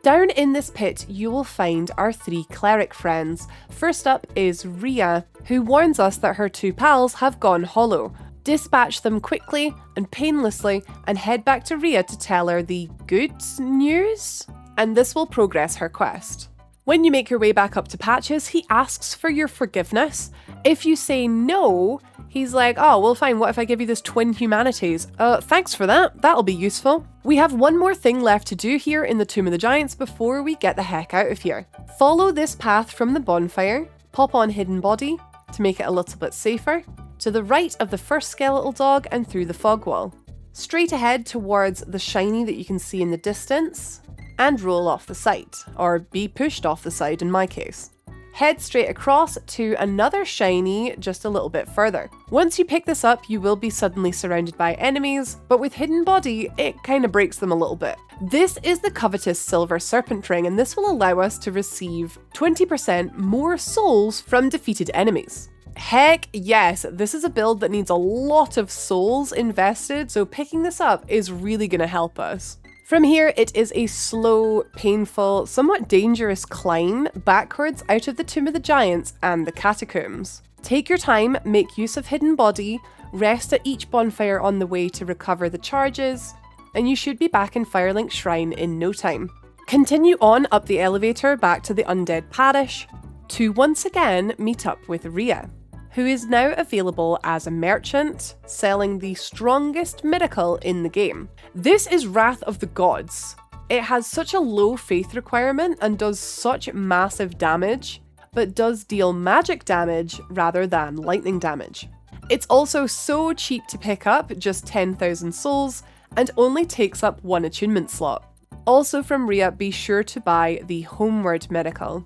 Down in this pit, you will find our 3 cleric friends. First up is Rhea, who warns us that her 2 pals have gone hollow. Dispatch them quickly and painlessly and head back to Rhea to tell her the good news, and this will progress her quest. When you make your way back up to Patches, he asks for your forgiveness. If you say no, he's like, oh, well fine, what if I give you this twin humanities? Thanks for that, that'll be useful. We have one more thing left to do here in the Tomb of the Giants before we get the heck out of here. Follow this path from the bonfire, pop on Hidden Body to make it a little bit safer, to the right of the first skeletal dog and through the fog wall. Straight ahead towards the shiny that you can see in the distance, and roll off the side, or be pushed off the side in my case. Head straight across to another shiny just a little bit further. Once you pick this up, you will be suddenly surrounded by enemies, but with hidden body, it kind of breaks them a little bit. This is the covetous silver serpent ring, and this will allow us to receive 20% more souls from defeated enemies. Heck yes, this is a build that needs a lot of souls invested, so picking this up is really going to help us. From here, it is a slow, painful, somewhat dangerous climb backwards out of the Tomb of the Giants and the Catacombs. Take your time, make use of hidden body, rest at each bonfire on the way to recover the charges, and you should be back in Firelink Shrine in no time. Continue on up the elevator back to the Undead Parish to once again meet up with Rhea, who is now available as a merchant, selling the strongest miracle in the game. This is Wrath of the Gods. It has such a low faith requirement and does such massive damage, but does deal magic damage rather than lightning damage. It's also so cheap to pick up, just 10,000 souls, and only takes up 1 attunement slot. Also from Rhea, be sure to buy the Homeward miracle.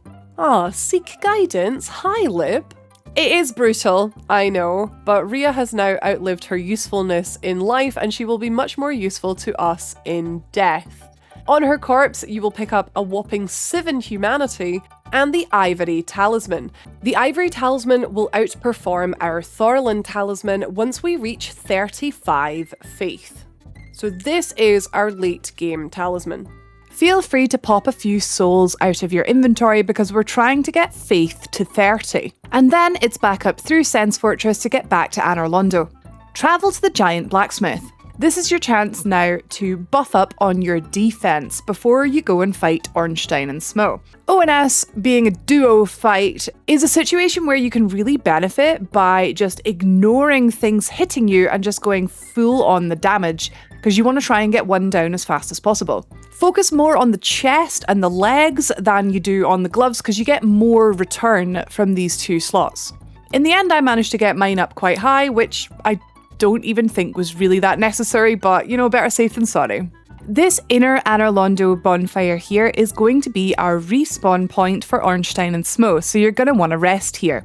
Seek guidance? Hi, Lib. It is brutal, I know, but Rhea has now outlived her usefulness in life and she will be much more useful to us in death. On her corpse, you will pick up a whopping 7 humanity and the Ivory Talisman. The Ivory Talisman will outperform our Thorolund Talisman once we reach 35 faith. So this is our late game talisman. Feel free to pop a few souls out of your inventory because we're trying to get faith to 30. And then it's back up through Sense Fortress to get back to Anor Londo. Travel to the Giant Blacksmith. This is your chance now to buff up on your defense before you go and fight Ornstein and Smo. ONS being a duo fight is a situation where you can really benefit by just ignoring things hitting you and just going full on the damage because you want to try and get one down as fast as possible. Focus more on the chest and the legs than you do on the gloves because you get more return from these 2 slots. In the end, I managed to get mine up quite high, which I don't even think was really that necessary, but better safe than sorry. This inner Anor Londo bonfire here is going to be our respawn point for Ornstein and Smo, so you're going to want to rest here.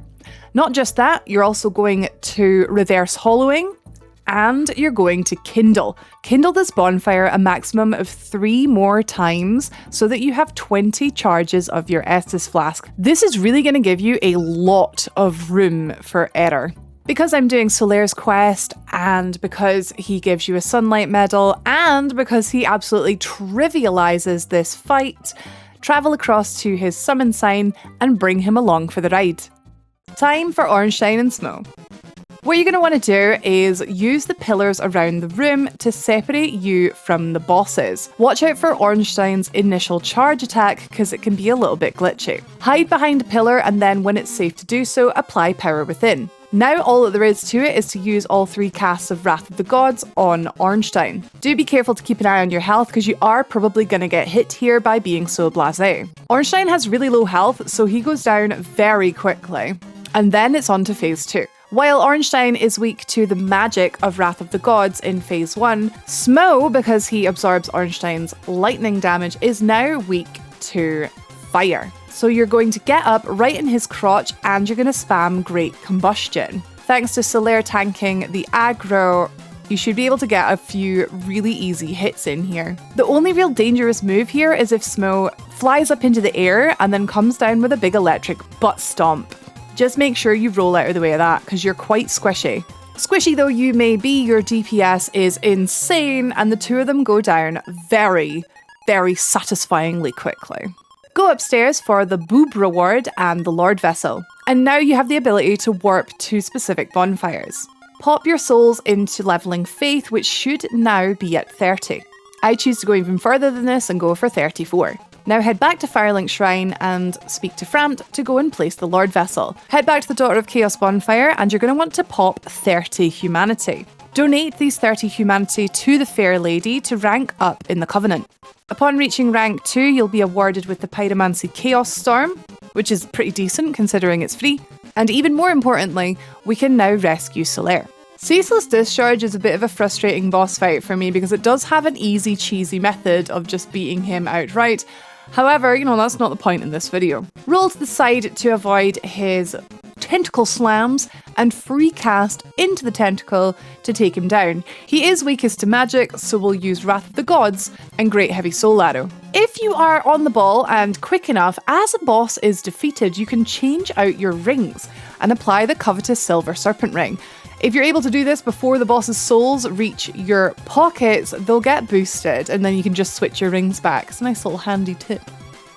Not just that, you're also going to reverse hollowing, and you're going to kindle. Kindle this bonfire a maximum of 3 more times so that you have 20 charges of your Estus flask. This is really going to give you a lot of room for error. Because I'm doing Solaire's quest, and because he gives you a sunlight medal, and because he absolutely trivializes this fight, travel across to his summon sign and bring him along for the ride. Time for Ornstein and Smo. What you're going to want to do is use the pillars around the room to separate you from the bosses. Watch out for Ornstein's initial charge attack because it can be a little bit glitchy. Hide behind a pillar and then when it's safe to do so, apply Power Within. Now all that there is to it is to use all 3 casts of Wrath of the Gods on Ornstein. Do be careful to keep an eye on your health because you are probably going to get hit here by being so blasé. Ornstein has really low health, so he goes down very quickly. And then it's on to phase 2. While Ornstein is weak to the magic of Wrath of the Gods in phase 1, Smo, because he absorbs Ornstein's lightning damage, is now weak to fire. So you're going to get up right in his crotch and you're going to spam Great Combustion. Thanks to Solaire tanking the aggro, you should be able to get a few really easy hits in here. The only real dangerous move here is if Smo flies up into the air and then comes down with a big electric butt stomp. Just make sure you roll out of the way of that because you're quite squishy. Squishy though you may be, your DPS is insane and the 2 of them go down very, very satisfyingly quickly. Go upstairs for the Boob reward and the Lord Vessel. And now you have the ability to warp to specific bonfires. Pop your souls into leveling Faith, which should now be at 30. I choose to go even further than this and go for 34. Now head back to Firelink Shrine and speak to Framt to go and place the Lord Vessel. Head back to the Daughter of Chaos bonfire and you're going to want to pop 30 humanity. Donate these 30 humanity to the Fair Lady to rank up in the Covenant. Upon reaching rank 2, you'll be awarded with the Pyromancy Chaos Storm, which is pretty decent considering it's free. And even more importantly, we can now rescue Solaire. Ceaseless Discharge is a bit of a frustrating boss fight for me because it does have an easy, cheesy method of just beating him outright. However, that's not the point in this video. Roll to the side to avoid his tentacle slams and free cast into the tentacle to take him down. He is weakest to magic, so we'll use Wrath of the Gods and Great Heavy Soul Arrow. If you are on the ball and quick enough, as a boss is defeated, you can change out your rings and apply the covetous Silver Serpent Ring. If you're able to do this before the boss's souls reach your pockets, they'll get boosted and then you can just switch your rings back. It's a nice little handy tip.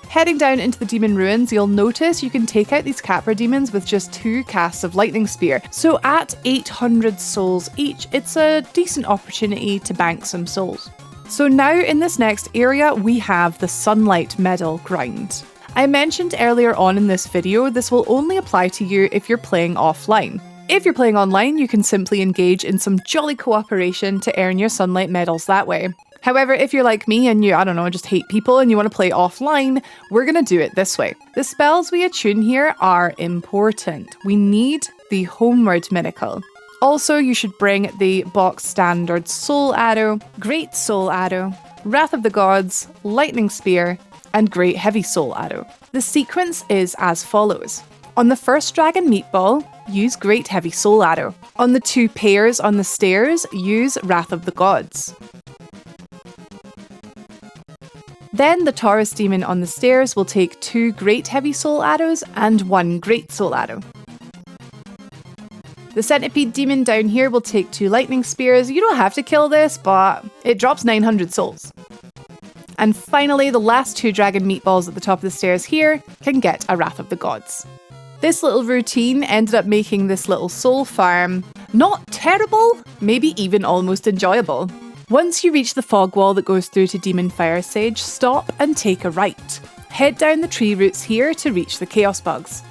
Heading down into the demon ruins, you'll notice you can take out these Capra demons with just 2 casts of Lightning Spear. So at 800 souls each, it's a decent opportunity to bank some souls. So now in this next area, we have the Sunlight Medal grind. I mentioned earlier on in this video, this will only apply to you if you're playing offline. If you're playing online, you can simply engage in some jolly cooperation to earn your Sunlight medals that way. However, if you're like me and you, just hate people and you want to play offline, we're going to do it this way. The spells we attune here are important. We need the Homeward Miracle. Also, you should bring the box standard Soul Arrow, Great Soul Arrow, Wrath of the Gods, Lightning Spear, and Great Heavy Soul Arrow. The sequence is as follows. On the first Dragon Meatball, use Great Heavy Soul Arrow. On the 2 pairs on the stairs, use Wrath of the Gods. Then the Taurus Demon on the stairs will take 2 Great Heavy Soul Arrows and 1 Great Soul Arrow. The Centipede Demon down here will take 2 Lightning Spears. You don't have to kill this, but it drops 900 souls. And finally, the last 2 Dragon Meatballs at the top of the stairs here can get a Wrath of the Gods. This little routine ended up making this little soul farm not terrible, maybe even almost enjoyable. Once you reach the fog wall that goes through to Demon Fire Sage, stop and take a right. Head down the tree roots here to reach the Chaos Bugs.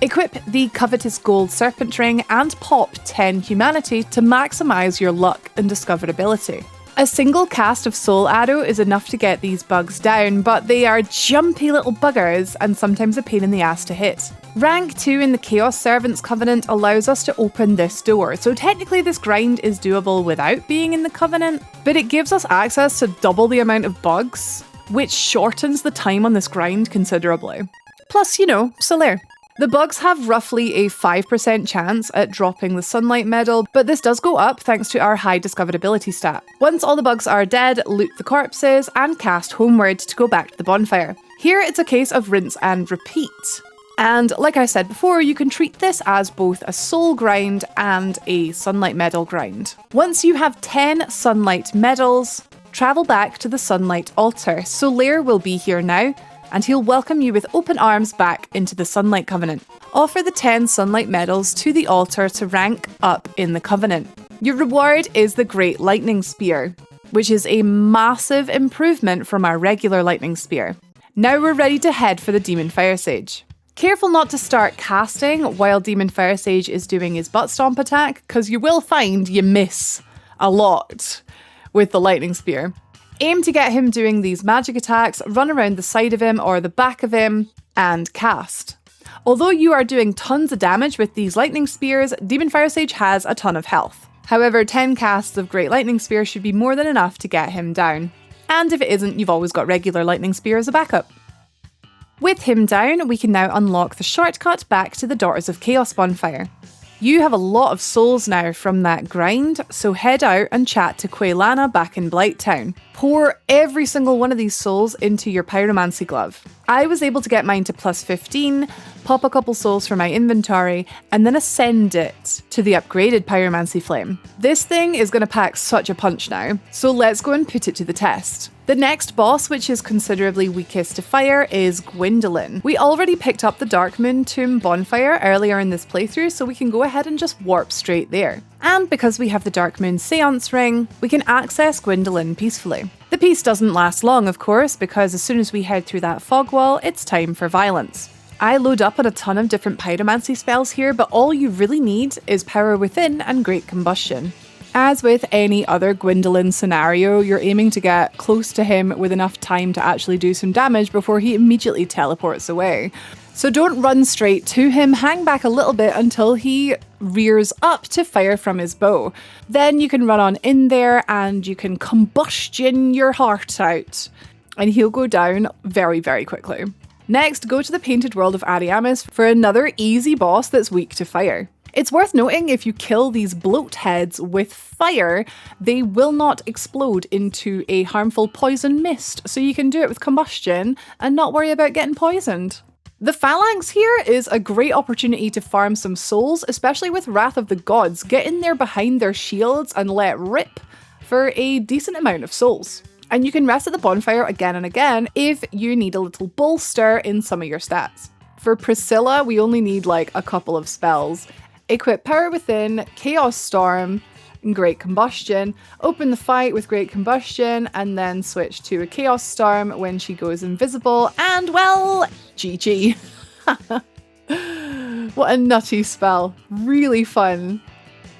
Equip the covetous gold serpent ring and pop 10 humanity to maximise your luck and discoverability. A single cast of Soul Arrow is enough to get these bugs down, but they are jumpy little buggers and sometimes a pain in the ass to hit. Rank 2 in the Chaos Servants Covenant allows us to open this door, so technically this grind is doable without being in the Covenant, but it gives us access to double the amount of bugs, which shortens the time on this grind considerably. Plus, Solaire. The bugs have roughly a 5% chance at dropping the Sunlight Medal, but this does go up thanks to our high discoverability stat. Once all the bugs are dead, loot the corpses and cast Homeward to go back to the bonfire. Here it's a case of rinse and repeat. And like I said before, you can treat this as both a soul grind and a Sunlight Medal grind. Once you have 10 Sunlight Medals, travel back to the Sunlight Altar. Solaire will be here now, and he'll welcome you with open arms back into the Sunlight Covenant. Offer the 10 Sunlight Medals to the altar to rank up in the Covenant. Your reward is the Great Lightning Spear, which is a massive improvement from our regular Lightning Spear. Now we're ready to head for the Demon Fire Sage. Careful not to start casting while Demon Fire Sage is doing his butt stomp attack, because you will find you miss a lot with the Lightning Spear. Aim to get him doing these magic attacks, run around the side of him or the back of him, and cast. Although you are doing tons of damage with these Lightning Spears, Demon Fire Sage has a ton of health. However, 10 casts of Great Lightning Spear should be more than enough to get him down. And if it isn't, you've always got regular Lightning Spear as a backup. With him down, we can now unlock the shortcut back to the Daughters of Chaos bonfire. You have a lot of souls now from that grind, so head out and chat to Quaylana back in Blighttown. Pour every single one of these souls into your Pyromancy glove. I was able to get mine to plus 15, pop a couple souls from my inventory, and then ascend it to the upgraded Pyromancy flame. This thing is going to pack such a punch now, so let's go and put it to the test. The next boss, which is considerably weakest to fire, is Gwyndolin. We already picked up the Dark Moon Tomb bonfire earlier in this playthrough, so we can go ahead and just warp straight there. And because we have the Dark Moon Seance Ring, we can access Gwyndolin peacefully. The peace doesn't last long, of course, because as soon as we head through that fog wall, it's time for violence. I load up on a ton of different pyromancy spells here, but all you really need is Power Within and Great Combustion. As with any other Gwyndolin scenario, you're aiming to get close to him with enough time to actually do some damage before he immediately teleports away. So don't run straight to him, hang back a little bit until he rears up to fire from his bow. Then you can run on in there and you can combustion your heart out. and he'll go down very, very quickly. Next, go to the Painted World of Ariamis for another easy boss that's weak to fire. It's worth noting if you kill these bloat heads with fire, they will not explode into a harmful poison mist, so you can do it with combustion and not worry about getting poisoned. The Phalanx here is a great opportunity to farm some souls, especially with Wrath of the Gods. Get in there behind their shields and let rip for a decent amount of souls. And you can rest at the bonfire again and again if you need a little bolster in some of your stats. For Priscilla, we only need like a couple of spells. Equip Power Within, Chaos Storm, and Great Combustion. Open the fight with Great Combustion and then switch to a Chaos Storm when she goes invisible. And well, GG. What a nutty spell. Really fun.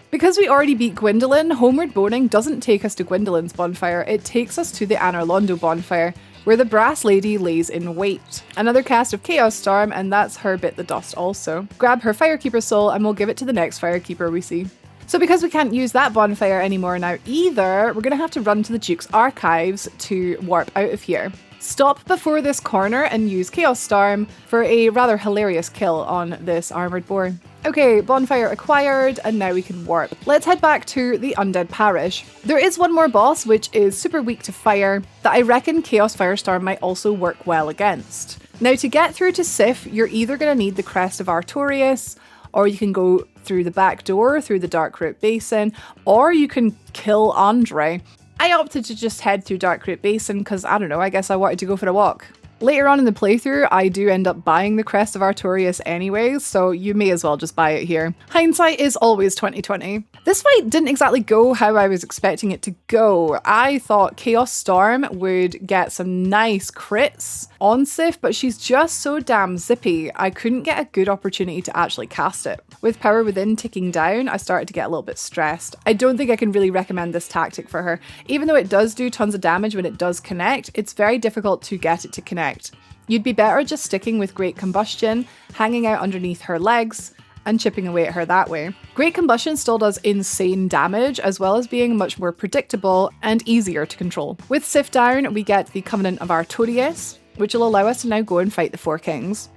Because we already beat Gwyndolin, Homeward Boning doesn't take us to Gwyndolin's bonfire, it takes us to the Anor Londo bonfire, where the Brass Lady lays in wait. Another cast of Chaos Storm, and that's her Bit the Dust also. Grab her Firekeeper soul and we'll give it to the next Firekeeper we see. So because we can't use that bonfire anymore now either, we're going to have to run to the Duke's Archives to warp out of here. Stop before this corner and use Chaos Storm for a rather hilarious kill on this armoured boar. Okay, bonfire acquired, and now we can warp. Let's head back to the Undead Parish. There is one more boss, which is super weak to fire, that I reckon Chaos Firestorm might also work well against. Now, to get through to Sif, you're either going to need the Crest of Artorias, or you can go through the back door, through the Darkroot Basin, or you can kill Andre. I opted to just head through Darkroot Basin because, I don't know, I guess I wanted to go for a walk. Later on in the playthrough, I do end up buying the Crest of Artorias anyway, so you may as well just buy it here. Hindsight is always 20/20. This fight didn't exactly go how I was expecting it to go. I thought Chaos Storm would get some nice crits on Sif, but she's just so damn zippy, I couldn't get a good opportunity to actually cast it. With Power Within ticking down, I started to get a little bit stressed. I don't think I can really recommend this tactic for her. Even though it does do tons of damage when it does connect, it's very difficult to get it to connect. You'd be better just sticking with Great Combustion, hanging out underneath her legs, and chipping away at her that way. Great Combustion still does insane damage, as well as being much more predictable and easier to control. With Sif down, we get the Covenant of Artorias, which will allow us to now go and fight the Four Kings.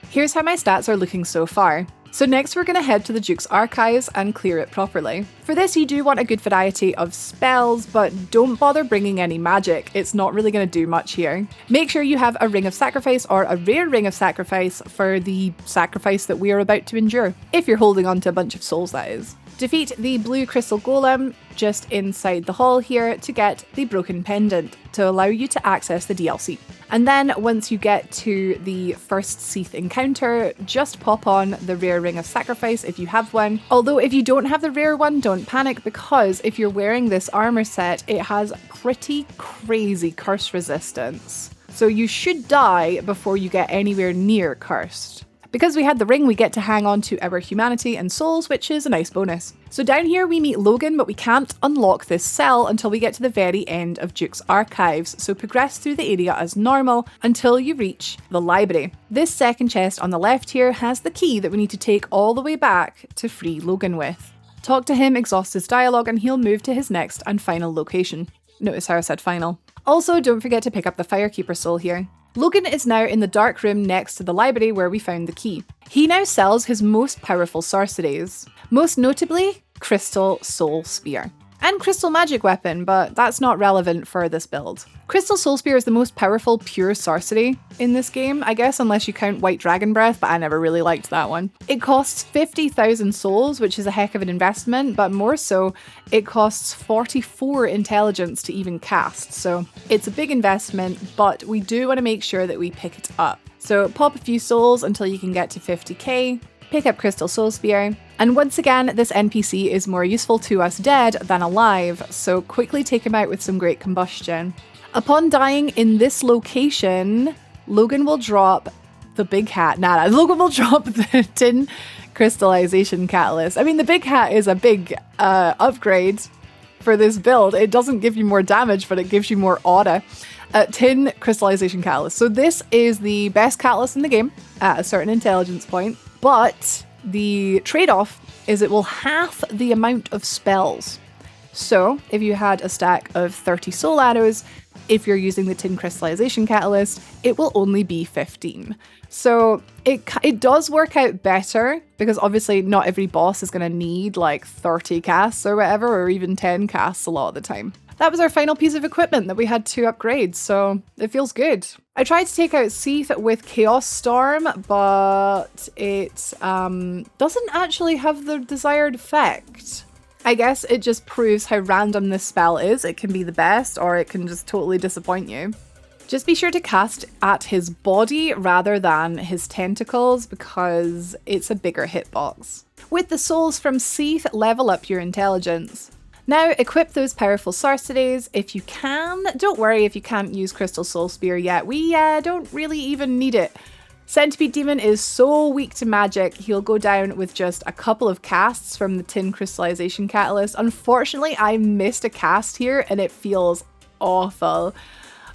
Here's how my stats are looking so far. So next we're going to head to the Duke's Archives and clear it properly. For this you do want a good variety of spells, but don't bother bringing any magic, it's not really going to do much here. Make sure you have a Ring of Sacrifice or a rare Ring of Sacrifice for the sacrifice that we are about to endure, if you're holding on to a bunch of souls that is. Defeat the blue crystal golem just inside the hall here to get the broken pendant to allow you to access the DLC. And then once you get to the first Seath encounter, just pop on the rare Ring of Sacrifice if you have one. Although if you don't have the rare one, don't panic, because if you're wearing this armor set, it has pretty crazy curse resistance. So you should die before you get anywhere near cursed. Because we had the ring, we get to hang on to our humanity and souls, which is a nice bonus. So down here we meet Logan, but we can't unlock this cell until we get to the very end of Duke's Archives, so progress through the area as normal until you reach the library. This second chest on the left here has the key that we need to take all the way back to free Logan with. Talk to him, exhaust his dialogue, and he'll move to his next and final location. Notice how I said final. Also, don't forget to pick up the Firekeeper soul here. Logan is now in the dark room next to the library where we found the key. He now sells his most powerful sorceries, most notably Crystal Soul Spear. And Crystal Magic Weapon, but that's not relevant for this build. Crystal Soul Spear is the most powerful pure sorcery in this game, I guess, unless you count White Dragon Breath, but I never really liked that one. It costs 50,000 souls, which is a heck of an investment, but more so, it costs 44 intelligence to even cast, so it's a big investment, but we do want to make sure that we pick it up. So pop a few souls until you can get to 50k, pick up Crystal Soul Spear, and once again, this NPC is more useful to us dead than alive, so quickly take him out with some Great Combustion. Upon dying in this location, Logan will drop the big hat. Logan will drop the tin crystallization catalyst. I mean, the big hat is a big upgrade for this build. It doesn't give you more damage, but it gives you more aura. Tin crystallization catalyst. So this is the best catalyst in the game at a certain intelligence point, but the trade-off is it will halve the amount of spells. So if you had a stack of 30 soul arrows, if you're using the tin crystallization catalyst, it will only be 15. So it does work out better because obviously not every boss is going to need like 30 casts or whatever, or even 10 casts a lot of the time. That was our final piece of equipment that we had to upgrade, so it feels good. I tried to take out Seath with Chaos Storm, but it doesn't actually have the desired effect. I guess it just proves how random this spell is. It can be the best, or it can just totally disappoint you. Just be sure to cast at his body rather than his tentacles because it's a bigger hitbox. With the souls from Seath, level up your intelligence. Now equip those powerful sorceries if you can. Don't worry if you can't use Crystal Soul Spear yet. We don't really even need it. Centipede Demon is so weak to magic, he'll go down with just a couple of casts from the Tin Crystallization Catalyst. Unfortunately, I missed a cast here and it feels awful.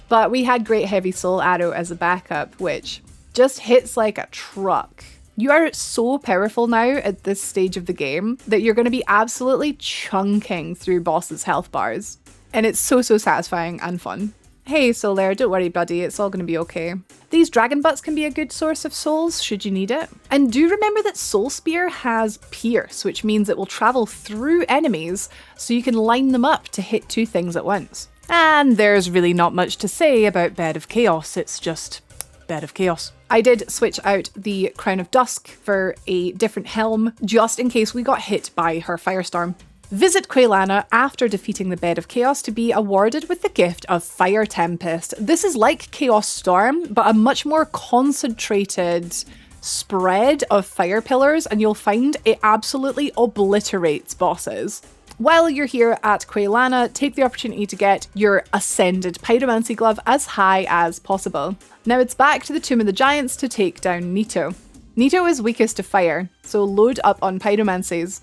But we had Great Heavy Soul Arrow as a backup, which just hits like a truck. You are so powerful now at this stage of the game that you're going to be absolutely chunking through bosses' health bars. And it's so satisfying and fun. Hey Solaire, don't worry buddy, it's all going to be okay. These dragon butts can be a good source of souls should you need it. And do remember that Soul Spear has Pierce, which means it will travel through enemies so you can line them up to hit 2 things at once. And there's really not much to say about Bed of Chaos, it's just Bed of Chaos. I did switch out the Crown of Dusk for a different helm, just in case we got hit by her firestorm. Visit Quaylana after defeating the Bed of Chaos to be awarded with the gift of Fire Tempest. This is like Chaos Storm, but a much more concentrated spread of fire pillars, and you'll find it absolutely obliterates bosses. While you're here at Quaylana, take the opportunity to get your Ascended Pyromancy Glove as high as possible. Now it's back to the Tomb of the Giants to take down Nito. Nito is weakest to fire, so load up on Pyromancies.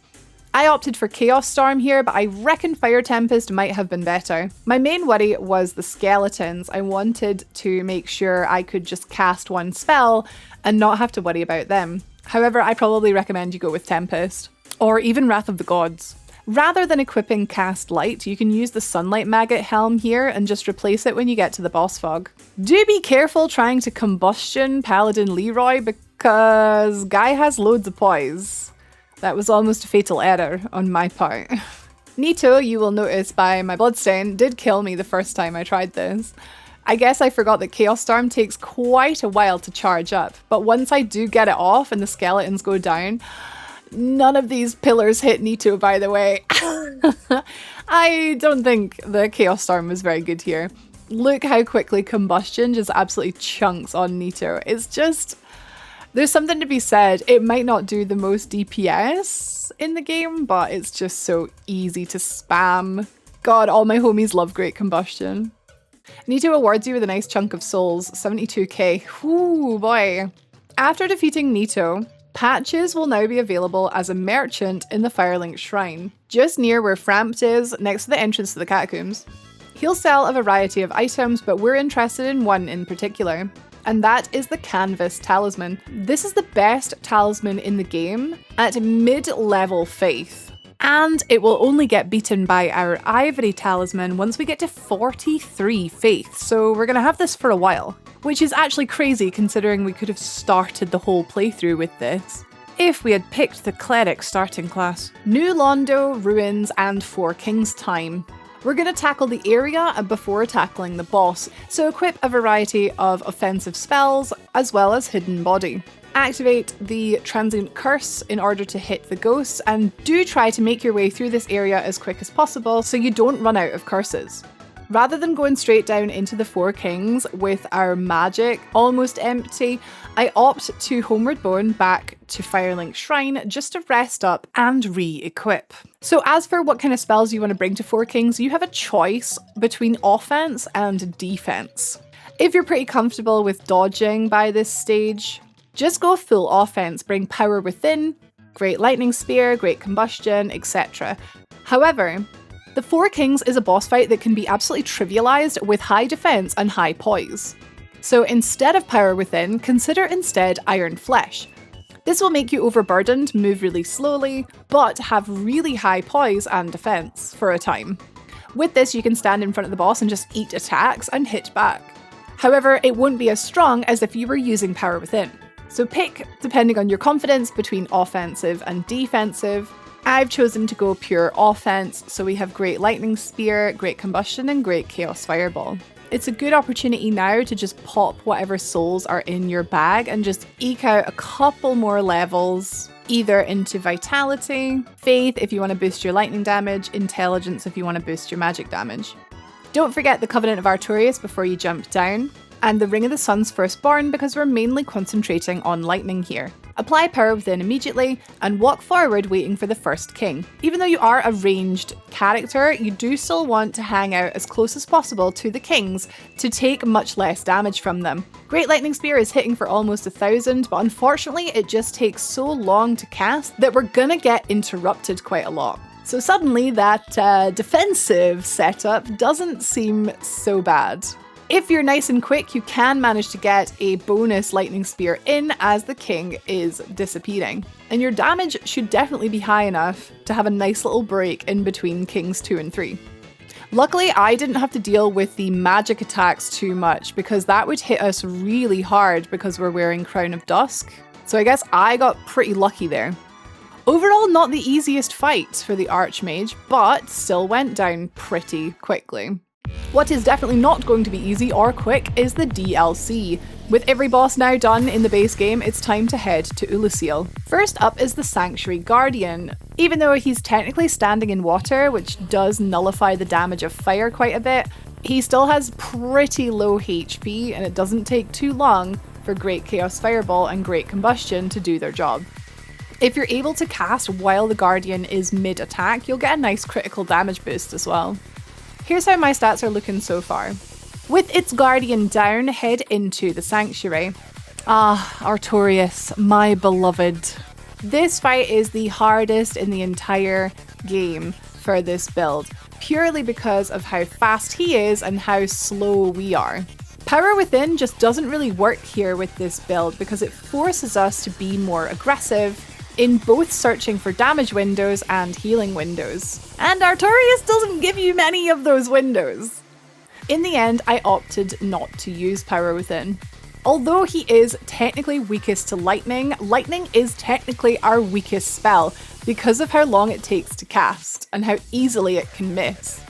I opted for Chaos Storm here, but I reckon Fire Tempest might have been better. My main worry was the skeletons. I wanted to make sure I could just cast one spell and not have to worry about them. However, I probably recommend you go with Tempest, or even Wrath of the Gods. Rather than equipping Cast Light, you can use the Sunlight Maggot helm here and just replace it when you get to the boss fog. Do be careful trying to combustion Paladin Leroy because guy has loads of poise. That was almost a fatal error on my part. Nito, you will notice by my bloodstain, did kill me the first time I tried this. I guess I forgot that Chaos Storm takes quite a while to charge up, but once I do get it off and the skeletons go down, none of these pillars hit Nito, by the way. I don't think the Chaos Storm was very good here. Look how quickly combustion just absolutely chunks on Nito. It's just... there's something to be said. It might not do the most DPS in the game, but it's just so easy to spam. God, all my homies love Great Combustion. Nito awards you with a nice chunk of souls, 72k. Whoo, boy. After defeating Nito, patches will now be available as a merchant in the Firelink Shrine, just near where Frampt is, next to the entrance to the Catacombs. He'll sell a variety of items, but we're interested in one in particular. And that is the Canvas Talisman. This is the best talisman in the game at mid-level faith. And it will only get beaten by our Ivory Talisman once we get to 43 faith, so we're going to have this for a while. Which is actually crazy considering we could have started the whole playthrough with this if we had picked the Cleric starting class. New Londo, Ruins, and Four Kings time. We're going to tackle the area before tackling the boss, so equip a variety of offensive spells as well as Hidden Body. Activate the Transient Curse in order to hit the ghosts, and do try to make your way through this area as quick as possible so you don't run out of curses. Rather than going straight down into the Four Kings with our magic almost empty, I opt to Homeward Bone back to Firelink Shrine just to rest up and re-equip. So as for what kind of spells you want to bring to Four Kings, you have a choice between offense and defense. If you're pretty comfortable with dodging by this stage, just go full offense, bring Power Within, Great Lightning Spear, Great Combustion, etc. However, the Four Kings is a boss fight that can be absolutely trivialized with high defense and high poise. So instead of Power Within, consider instead Iron Flesh. This will make you overburdened, move really slowly, but have really high poise and defense for a time. With this, you can stand in front of the boss and just eat attacks and hit back. However, it won't be as strong as if you were using Power Within. So pick, depending on your confidence, between offensive and defensive. I've chosen to go pure offense, so we have Great Lightning Spear, Great Combustion, and Great Chaos Fireball. It's a good opportunity now to just pop whatever souls are in your bag and just eke out a couple more levels, either into Vitality, Faith if you want to boost your lightning damage, Intelligence if you want to boost your magic damage. Don't forget the Covenant of Artorias before you jump down, and the Ring of the Sun's Firstborn because we're mainly concentrating on lightning here. Apply Power Within immediately and walk forward waiting for the first king. Even though you are a ranged character, you do still want to hang out as close as possible to the kings to take much less damage from them. Great Lightning Spear is hitting for almost 1,000, but unfortunately it just takes so long to cast that we're gonna get interrupted quite a lot. So suddenly that defensive setup doesn't seem so bad. If you're nice and quick, you can manage to get a bonus Lightning Spear in as the king is disappearing. And your damage should definitely be high enough to have a nice little break in between Kings 2 and 3. Luckily, I didn't have to deal with the magic attacks too much because that would hit us really hard because we're wearing Crown of Dusk. So I guess I got pretty lucky there. Overall, not the easiest fight for the Archmage, but still went down pretty quickly. What is definitely not going to be easy or quick is the DLC. With every boss now done in the base game, it's time to head to Ulusiel. First up is the Sanctuary Guardian. Even though he's technically standing in water, which does nullify the damage of fire quite a bit, he still has pretty low HP, and it doesn't take too long for Great Chaos Fireball and Great Combustion to do their job. If you're able to cast while the Guardian is mid-attack, you'll get a nice critical damage boost as well. Here's how my stats are looking so far. With its Guardian down, head into the Sanctuary. Artorias, my beloved. This fight is the hardest in the entire game for this build, purely because of how fast he is and how slow we are. Power Within just doesn't really work here with this build because it forces us to be more aggressive in both searching for damage windows and healing windows. And Artorias doesn't give you many of those windows. In the end, I opted not to use Power Within. Although he is technically weakest to lightning, lightning is technically our weakest spell because of how long it takes to cast and how easily it can miss.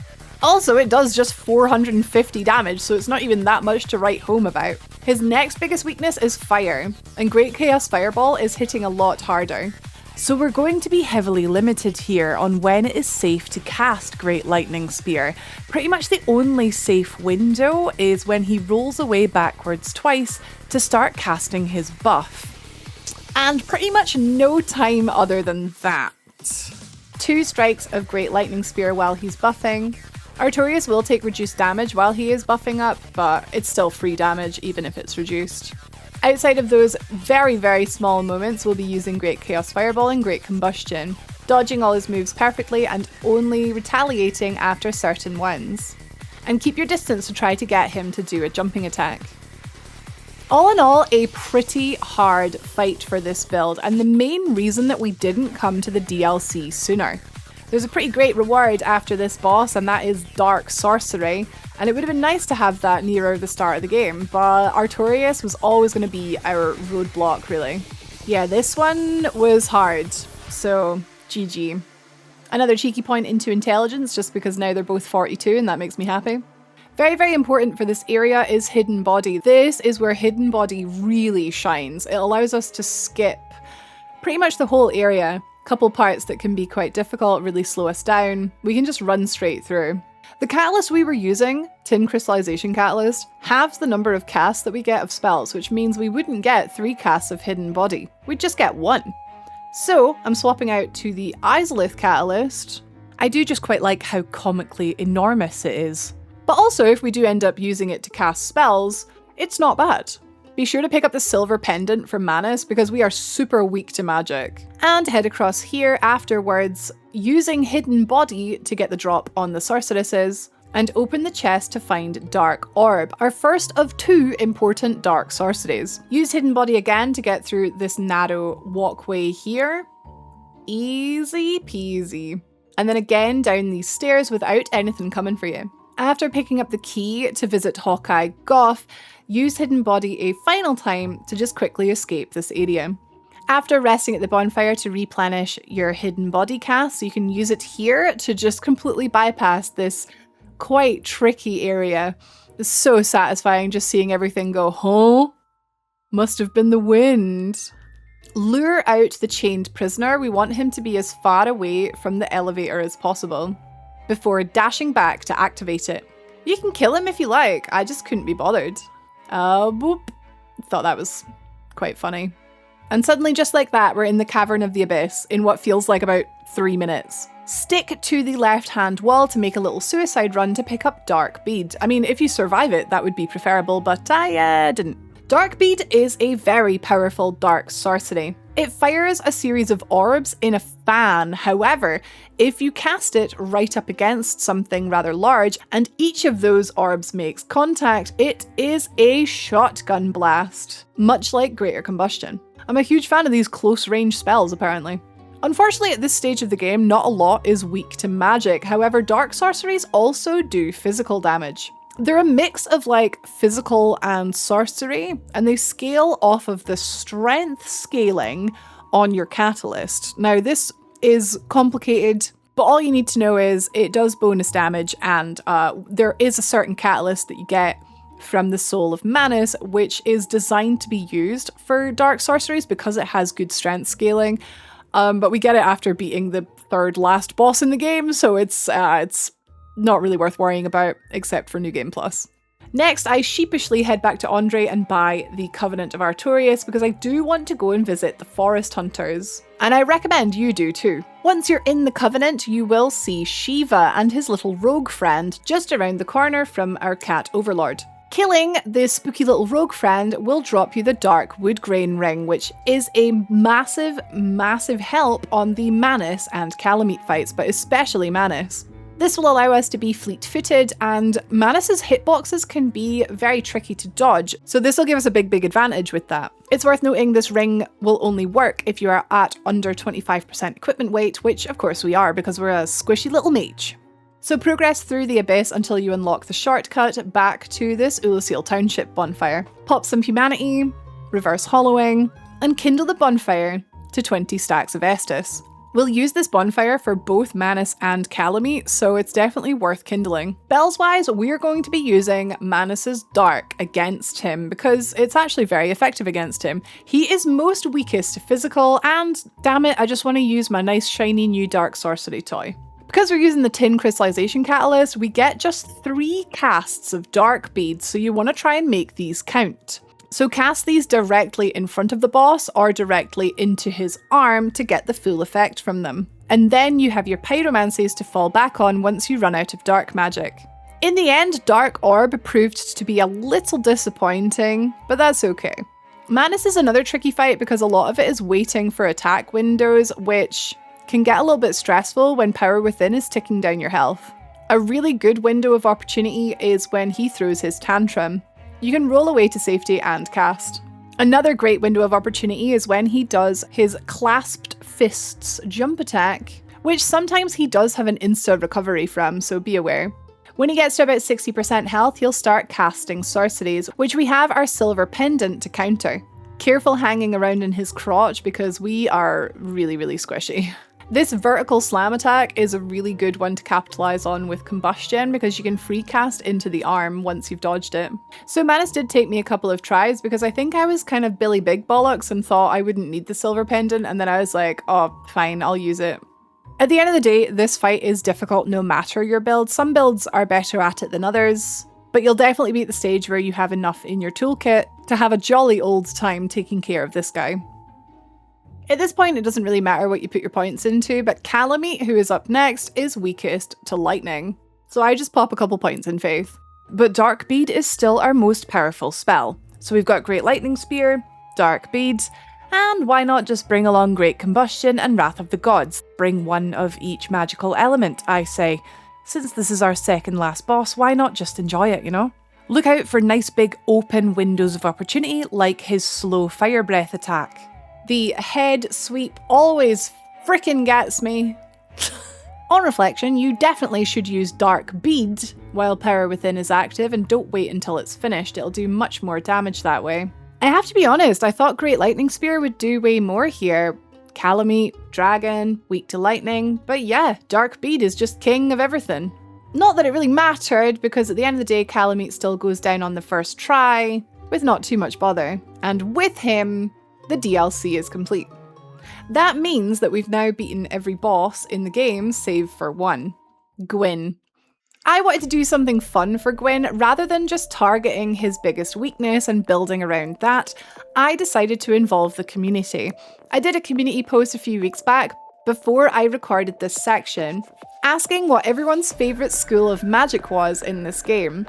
Also, it does just 450 damage, so it's not even that much to write home about. His next biggest weakness is fire, and Great Chaos Fireball is hitting a lot harder. So we're going to be heavily limited here on when it is safe to cast Great Lightning Spear. Pretty much the only safe window is when he rolls away backwards twice to start casting his buff. And pretty much no time other than that. 2 strikes of Great Lightning Spear while he's buffing. Artorias will take reduced damage while he is buffing up, but it's still free damage even if it's reduced. Outside of those very, very small moments, we'll be using Great Chaos Fireball and Great Combustion, dodging all his moves perfectly and only retaliating after certain ones. And keep your distance to try to get him to do a jumping attack. All in all, a pretty hard fight for this build, and the main reason that we didn't come to the DLC sooner. There's a pretty great reward after this boss, and that is Dark Sorcery, and it would have been nice to have that nearer the start of the game, but Artorias was always going to be our roadblock, really. Yeah, this one was hard, so GG. Another cheeky point into intelligence, just because now they're both 42 and that makes me happy. Very, very important for this area is Hidden Body. This is where Hidden Body really shines. It allows us to skip pretty much the whole area. Couple parts that can be quite difficult, really slow us down. We can just run straight through. The catalyst we were using, Tin Crystallization Catalyst, halves the number of casts that we get of spells, which means we wouldn't get 3 casts of Hidden Body. We'd just get 1. So I'm swapping out to the Izalith Catalyst. I do just quite like how comically enormous it is. But also, if we do end up using it to cast spells, it's not bad. Be sure to pick up the silver pendant from Manus because we are super weak to magic. And head across here afterwards, using Hidden Body to get the drop on the sorceresses. and open the chest to find Dark Orb, our first of 2 important dark sorceries. Use Hidden Body again to get through this narrow walkway here. Easy peasy. And then again down these stairs without anything coming for you. After picking up the key to visit Hawkeye Goth, use Hidden Body a final time to just quickly escape this area. After resting at the bonfire to replenish your Hidden Body cast, so you can use it here to just completely bypass this quite tricky area. It's so satisfying just seeing everything go, huh? Must have been the wind. Lure out the chained prisoner. We want him to be as far away from the elevator as possible before dashing back to activate it. You can kill him if you like, I just couldn't be bothered. Boop. Thought that was quite funny. And suddenly, just like that, we're in the Cavern of the Abyss in what feels like about 3 minutes. Stick to the left-hand wall to make a little suicide run to pick up Dark Bead. I mean, if you survive it, that would be preferable, but I didn't. Dark Bead is a very powerful dark sorcery. It fires a series of orbs in a fan. However, if you cast it right up against something rather large, and each of those orbs makes contact, it is a shotgun blast, much like Greater Combustion. I'm a huge fan of these close-range spells, apparently. Unfortunately, at this stage of the game, not a lot is weak to magic. However, dark sorceries also do physical damage. They're a mix of like physical and sorcery, and they scale off of the strength scaling on your catalyst. Now, this is complicated, but all you need to know is it does bonus damage, and there is a certain catalyst that you get from the Soul of Manus, which is designed to be used for dark sorceries because it has good strength scaling. But we get it after beating the 3rd last boss in the game, so it's not really worth worrying about, except for New Game Plus. Next, I sheepishly head back to Andre and buy the Covenant of Artorias because I do want to go and visit the Forest Hunters. And I recommend you do too. Once you're in the Covenant, you will see Shiva and his little rogue friend just around the corner from our cat Overlord. Killing this spooky little rogue friend will drop you the Dark Woodgrain Ring, which is a massive, massive help on the Manus and Kalameet fights, but especially Manus. This will allow us to be fleet-footed, and Manus's hitboxes can be very tricky to dodge, so this will give us a big advantage with that. It's worth noting this ring will only work if you are at under 25% equipment weight, which of course we are because we're a squishy little mage. So progress through the Abyss until you unlock the shortcut back to this Ulusil Township bonfire. Pop some humanity, reverse hollowing, and kindle the bonfire to 20 stacks of Estus. We'll use this bonfire for both Manus and Kalameet, so it's definitely worth kindling. Spells-wise, we're going to be using Manus's Dark against him because it's actually very effective against him. He is most weakest to physical, and damn it, I just want to use my nice shiny new Dark Sorcery toy. Because we're using the Tin Crystallization Catalyst, we get just 3 casts of Dark Beads, so you want to try and make these count. So cast these directly in front of the boss or directly into his arm to get the full effect from them. And then you have your Pyromancies to fall back on once you run out of dark magic. In the end, Dark Orb proved to be a little disappointing, but that's okay. Manus is another tricky fight because a lot of it is waiting for attack windows, which can get a little bit stressful when Power Within is ticking down your health. A really good window of opportunity is when he throws his tantrum. You can roll away to safety and cast. Another great window of opportunity is when he does his Clasped Fists jump attack, which sometimes he does have an insta recovery from, so be aware. When he gets to about 60% health, he'll start casting sorceries, which we have our Silver Pendant to counter. Careful hanging around in his crotch because we are really squishy. This vertical slam attack is a really good one to capitalize on with Combustion because you can free cast into the arm once you've dodged it. So Manus did take me a couple of tries because I think I was kind of Billy Big Bollocks and thought I wouldn't need the Silver Pendant, and then I was like, oh, fine, I'll use it. At the end of the day, this fight is difficult no matter your build. Some builds are better at it than others, but you'll definitely be at the stage where you have enough in your toolkit to have a jolly old time taking care of this guy. At this point, it doesn't really matter what you put your points into, but Kalameet, who is up next, is weakest to lightning. So I just pop a couple points in Faith. But Dark Bead is still our most powerful spell. So we've got Great Lightning Spear, Dark Bead, and why not just bring along Great Combustion and Wrath of the Gods? Bring one of each magical element, I say. Since this is our second last boss, why not just enjoy it, you know? Look out for nice big open windows of opportunity like his slow fire breath attack. The head sweep always frickin' gets me. On reflection, you definitely should use Dark Bead while Power Within is active and don't wait until it's finished, it'll do much more damage that way. I have to be honest, I thought Great Lightning Spear would do way more here. Kalameet, Dragon, weak to lightning, but yeah, Dark Bead is just king of everything. Not that it really mattered, because at the end of the day, Kalameet still goes down on the first try, with not too much bother. And with him, the DLC is complete. That means that we've now beaten every boss in the game, save for one. Gwyn. I wanted to do something fun for Gwyn, rather than just targeting his biggest weakness and building around that. I decided to involve the community. I did a community post a few weeks back, before I recorded this section, asking what everyone's favourite school of magic was in this game.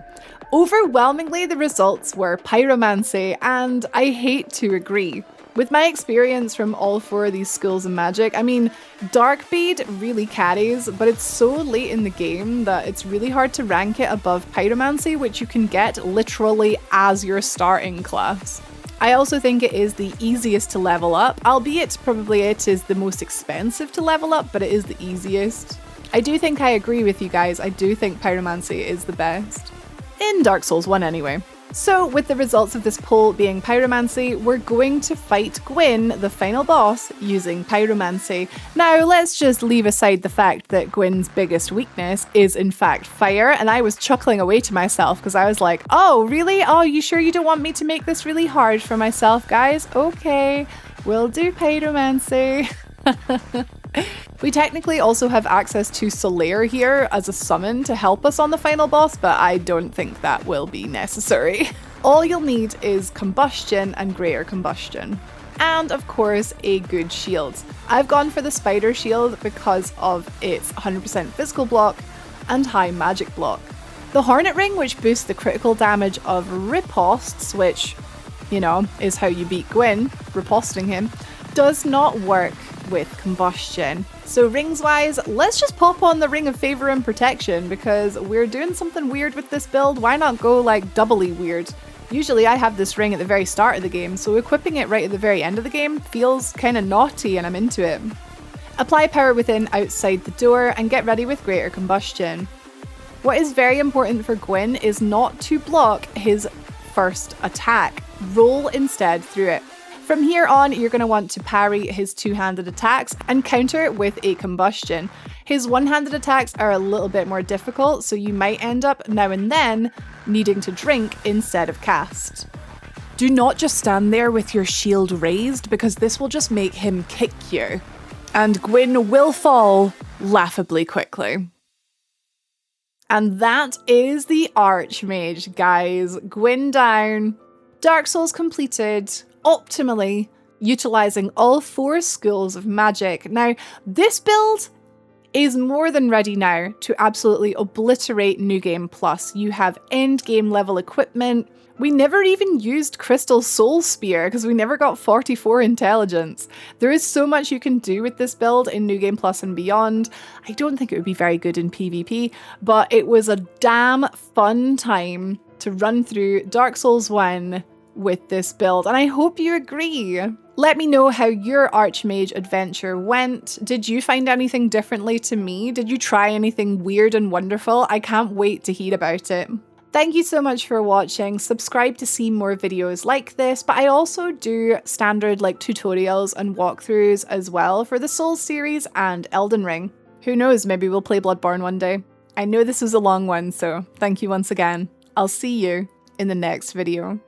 Overwhelmingly, the results were Pyromancy, and I hate to agree. With my experience from all four of these schools of magic, I mean, Dark Bead really carries, but it's so late in the game that it's really hard to rank it above Pyromancy, which you can get literally as your starting class. I also think it is the easiest to level up, albeit probably it is the most expensive to level up, but it is the easiest. I do think I agree with you guys, I do think Pyromancy is the best. In Dark Souls 1 anyway. So, with the results of this poll being Pyromancy, we're going to fight Gwyn, the final boss, using Pyromancy. Now, let's just leave aside the fact that Gwyn's biggest weakness is in fact fire, and I was chuckling away to myself because I was like, oh, really? Oh, you sure you don't want me to make this really hard for myself, guys? Okay, we'll do Pyromancy. We technically also have access to Solaire here as a summon to help us on the final boss, but I don't think that will be necessary. All you'll need is Combustion and Greater Combustion. And of course, a good shield. I've gone for the Spider Shield because of its 100% physical block and high magic block. The Hornet Ring, which boosts the critical damage of riposts, which, you know, is how you beat Gwyn, riposting him, does not work with Combustion. So rings wise, let's just pop on the Ring of Favor and Protection because we're doing something weird with this build. Why not go like doubly weird? Usually I have this ring at the very start of the game, so equipping it right at the very end of the game feels kind of naughty and I'm into it. Apply Power Within outside the door and get ready with Greater Combustion. What is very important for Gwyn is not to block his first attack. Roll instead through it. From here on, you're going to want to parry his two-handed attacks and counter it with a Combustion. His one-handed attacks are a little bit more difficult, so you might end up now and then needing to drink instead of cast. Do not just stand there with your shield raised, because this will just make him kick you. And Gwyn will fall laughably quickly. And that is the Archmage, guys. Gwyn down. Dark Souls completed. Optimally utilizing all four schools of magic. Now, this build is more than ready now to absolutely obliterate New Game Plus. You have end game level equipment. We never even used Crystal Soul Spear because we never got 44 intelligence. There is so much you can do with this build in New Game Plus and beyond. I don't think it would be very good in PvP, but it was a damn fun time to run through Dark Souls 1 with this build, and I hope you agree. Let me know how your Archmage adventure went. Did you find anything differently to me? Did you try anything weird and wonderful? I can't wait to hear about it. Thank you so much for watching. Subscribe to see more videos like this, but I also do standard like tutorials and walkthroughs as well for the Souls series and Elden Ring. Who knows, maybe we'll play Bloodborne one day. I know this was a long one, so thank you once again. I'll see you in the next video.